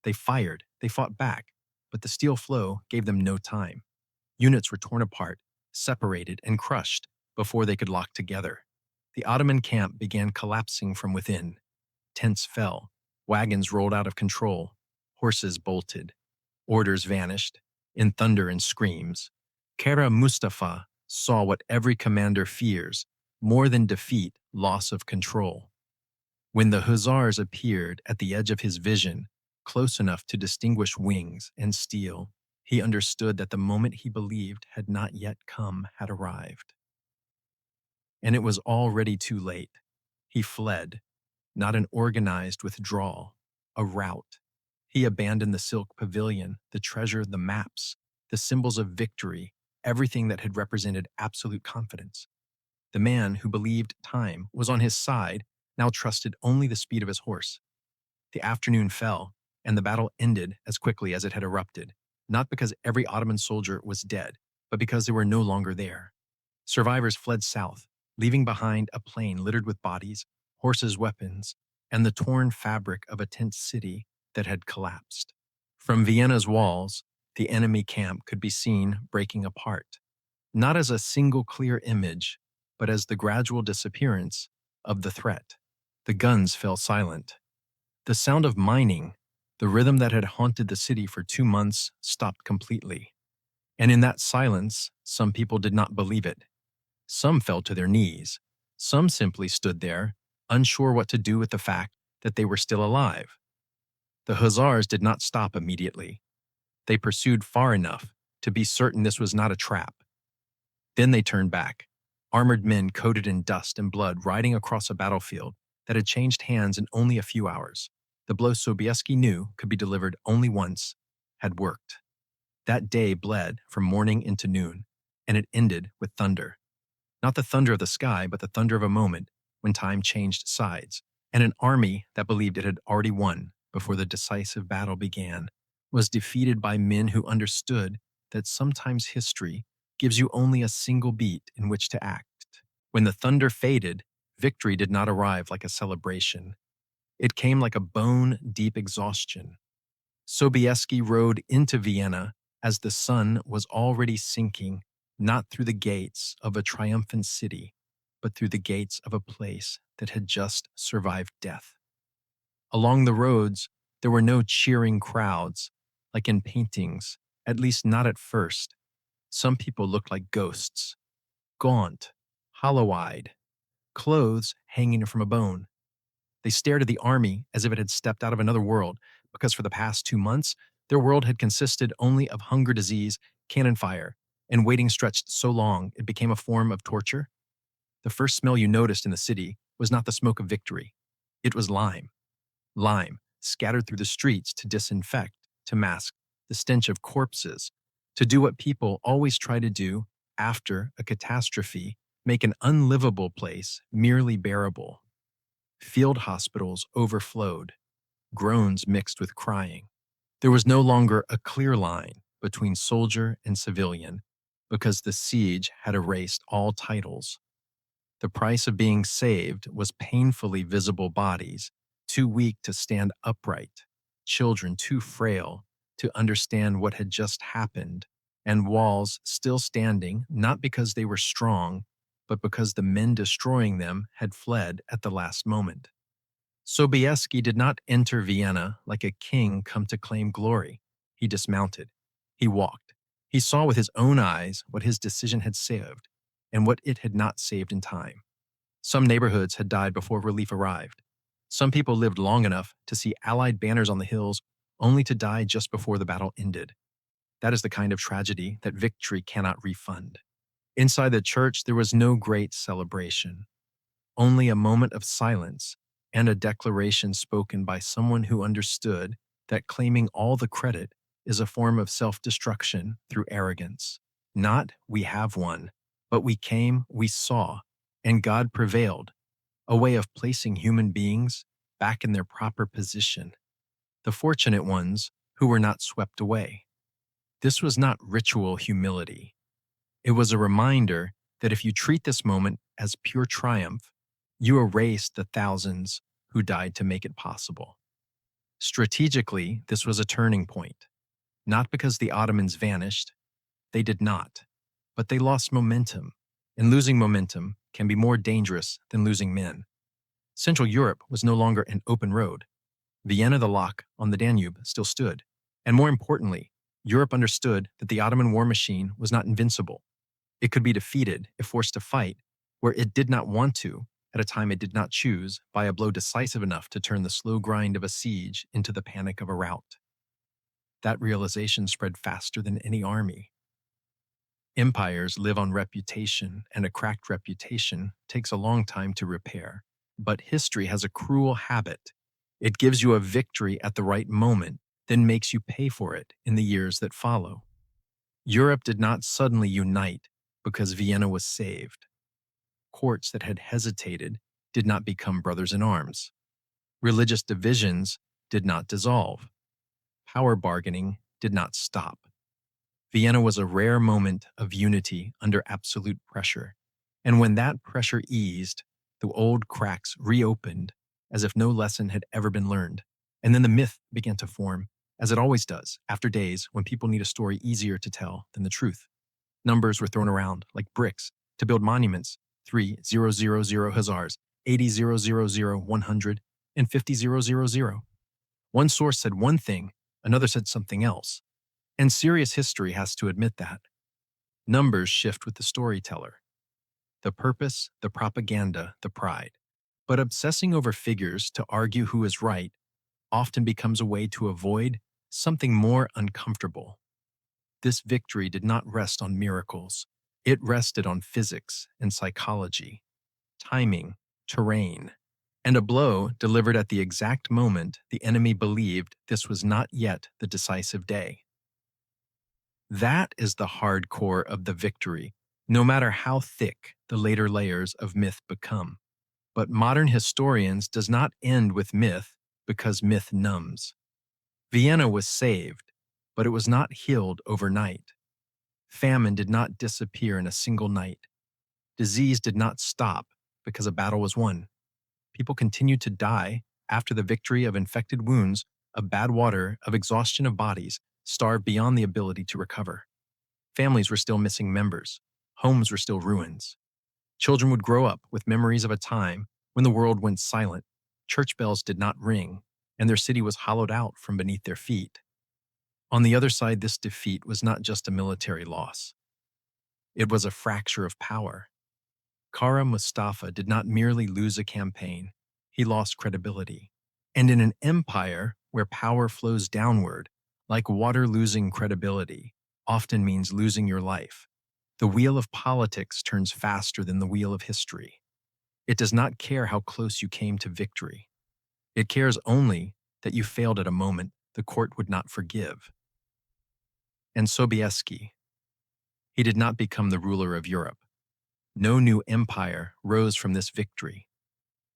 They fired, they fought back, but the steel flow gave them no time. Units were torn apart, separated, and crushed before they could lock together. The Ottoman camp began collapsing from within. Tents fell, wagons rolled out of control, horses bolted, orders vanished, in thunder and screams. Kara Mustafa saw what every commander fears, more than defeat, loss of control. When the Hussars appeared at the edge of his vision, close enough to distinguish wings and steel, he understood that the moment he believed had not yet come had arrived. And it was already too late. He fled, not an organized withdrawal, a rout. He abandoned the silk pavilion, the treasure, the maps, the symbols of victory, everything that had represented absolute confidence. The man who believed time was on his side now trusted only the speed of his horse. The afternoon fell, and the battle ended as quickly as it had erupted, not because every Ottoman soldier was dead, but because they were no longer there. Survivors fled south, leaving behind a plain littered with bodies, horses' weapons, and the torn fabric of a tent city that had collapsed. From Vienna's walls, the enemy camp could be seen breaking apart, not as a single clear image, but as the gradual disappearance of the threat. The guns fell silent. The sound of mining, the rhythm that had haunted the city for 2 months, stopped completely. And in that silence, some people did not believe it. Some fell to their knees. Some simply stood there, unsure what to do with the fact that they were still alive. The Hussars did not stop immediately. They pursued far enough to be certain this was not a trap. Then they turned back, armored men coated in dust and blood riding across a battlefield that had changed hands in only a few hours. The blow Sobieski knew could be delivered only once had worked. That day bled from morning into noon, and it ended with thunder. Not the thunder of the sky, but the thunder of a moment when time changed sides, and an army that believed it had already won before the decisive battle began was defeated by men who understood that sometimes history gives you only a single beat in which to act. When the thunder faded, victory did not arrive like a celebration. It came like a bone-deep exhaustion. Sobieski rode into Vienna as the sun was already sinking, not through the gates of a triumphant city, but through the gates of a place that had just survived death. Along the roads, there were no cheering crowds, like in paintings, at least not at first. Some people looked like ghosts, gaunt, hollow-eyed, clothes hanging from a bone. They stared at the army as if it had stepped out of another world, because for the past 2 months, their world had consisted only of hunger, disease, cannon fire, and waiting stretched so long it became a form of torture. The first smell you noticed in the city was not the smoke of victory. It was lime. Lime, scattered through the streets to disinfect, to mask the stench of corpses, to do what people always try to do after a catastrophe, make an unlivable place merely bearable. Field hospitals overflowed, groans mixed with crying. There was no longer a clear line between soldier and civilian because the siege had erased all titles. The price of being saved was painfully visible bodies, too weak to stand upright, children too frail to understand what had just happened, and walls still standing not because they were strong, but because the men destroying them had fled at the last moment. Sobieski did not enter Vienna like a king come to claim glory. He dismounted. He walked. He saw with his own eyes what his decision had saved and what it had not saved in time. Some neighborhoods had died before relief arrived. Some people lived long enough to see Allied banners on the hills only to die just before the battle ended. That is the kind of tragedy that victory cannot refund. Inside the church, there was no great celebration, only a moment of silence and a declaration spoken by someone who understood that claiming all the credit is a form of self-destruction through arrogance. Not, we have won, but we came, we saw, and God prevailed, a way of placing human beings back in their proper position, the fortunate ones who were not swept away. This was not ritual humility. It was a reminder that if you treat this moment as pure triumph, you erase the thousands who died to make it possible. Strategically, this was a turning point, not because the Ottomans vanished. They did not, but they lost momentum, and losing momentum can be more dangerous than losing men. Central Europe was no longer an open road. Vienna, the lock on the Danube, still stood. And more importantly, Europe understood that the Ottoman war machine was not invincible. It could be defeated if forced to fight where it did not want to, at a time it did not choose, by a blow decisive enough to turn the slow grind of a siege into the panic of a rout. That realization spread faster than any army. Empires live on reputation, and a cracked reputation takes a long time to repair. But history has a cruel habit. It gives you a victory at the right moment, then makes you pay for it in the years that follow. Europe did not suddenly unite because Vienna was saved. Courts that had hesitated did not become brothers in arms. Religious divisions did not dissolve. Power bargaining did not stop. Vienna was a rare moment of unity under absolute pressure, and when that pressure eased, the old cracks reopened as if no lesson had ever been learned. And then the myth began to form, as it always does, after days when people need a story easier to tell than the truth. Numbers were thrown around like bricks to build monuments: 3,000 Hussars, 80,000, 100, and 50,000. One source said one thing, another said something else. And serious history has to admit that. Numbers shift with the storyteller. The purpose, the propaganda, the pride. But obsessing over figures to argue who is right often becomes a way to avoid something more uncomfortable. This victory did not rest on miracles. It rested on physics and psychology, timing, terrain, and a blow delivered at the exact moment the enemy believed this was not yet the decisive day. That is the hard core of the victory, no matter how thick the later layers of myth become. But modern historians does not end with myth because myth numbs. Vienna was saved, but it was not healed overnight. Famine did not disappear in a single night. Disease did not stop because a battle was won. People continued to die after the victory of infected wounds, of bad water, of exhaustion of bodies, starved beyond the ability to recover. Families were still missing members. Homes were still ruins. Children would grow up with memories of a time when the world went silent, church bells did not ring, and their city was hollowed out from beneath their feet. On the other side, this defeat was not just a military loss. It was a fracture of power. Kara Mustafa did not merely lose a campaign, he lost credibility. And in an empire where power flows downward, like water, losing credibility often means losing your life. The wheel of politics turns faster than the wheel of history. It does not care how close you came to victory. It cares only that you failed at a moment the court would not forgive. And Sobieski, he did not become the ruler of Europe. No new empire rose from this victory.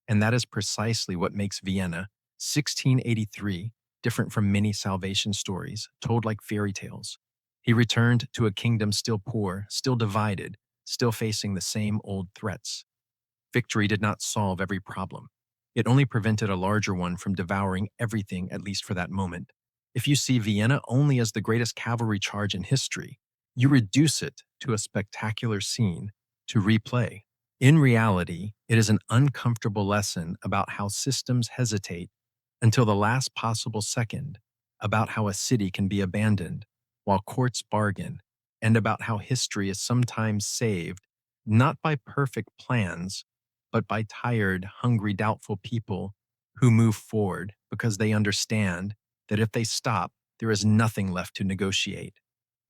And that is precisely what makes Vienna, 1683, different from many salvation stories told like fairy tales. He returned to a kingdom still poor, still divided, still facing the same old threats. Victory did not solve every problem. It only prevented a larger one from devouring everything, at least for that moment. If you see Vienna only as the greatest cavalry charge in history, you reduce it to a spectacular scene to replay. In reality, it is an uncomfortable lesson about how systems hesitate until the last possible second, about how a city can be abandoned while courts bargain, and about how history is sometimes saved not by perfect plans, but by tired, hungry, doubtful people who move forward because they understand that if they stop, there is nothing left to negotiate.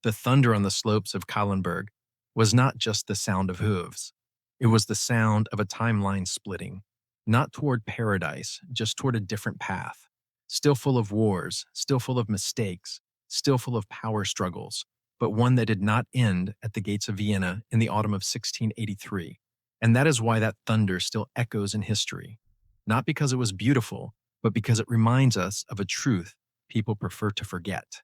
The thunder on the slopes of Kallenberg was not just the sound of hooves. It was the sound of a timeline splitting, not toward paradise, just toward a different path, still full of wars, still full of mistakes, still full of power struggles, but one that did not end at the gates of Vienna in the autumn of 1683. And that is why that thunder still echoes in history, not because it was beautiful, but because it reminds us of a truth people prefer to forget.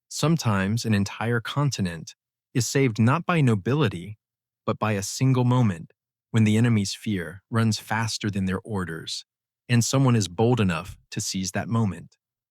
Sometimes an entire continent is saved not by nobility, but by a single moment when the enemy's fear runs faster than their orders, and someone is bold enough to seize that moment.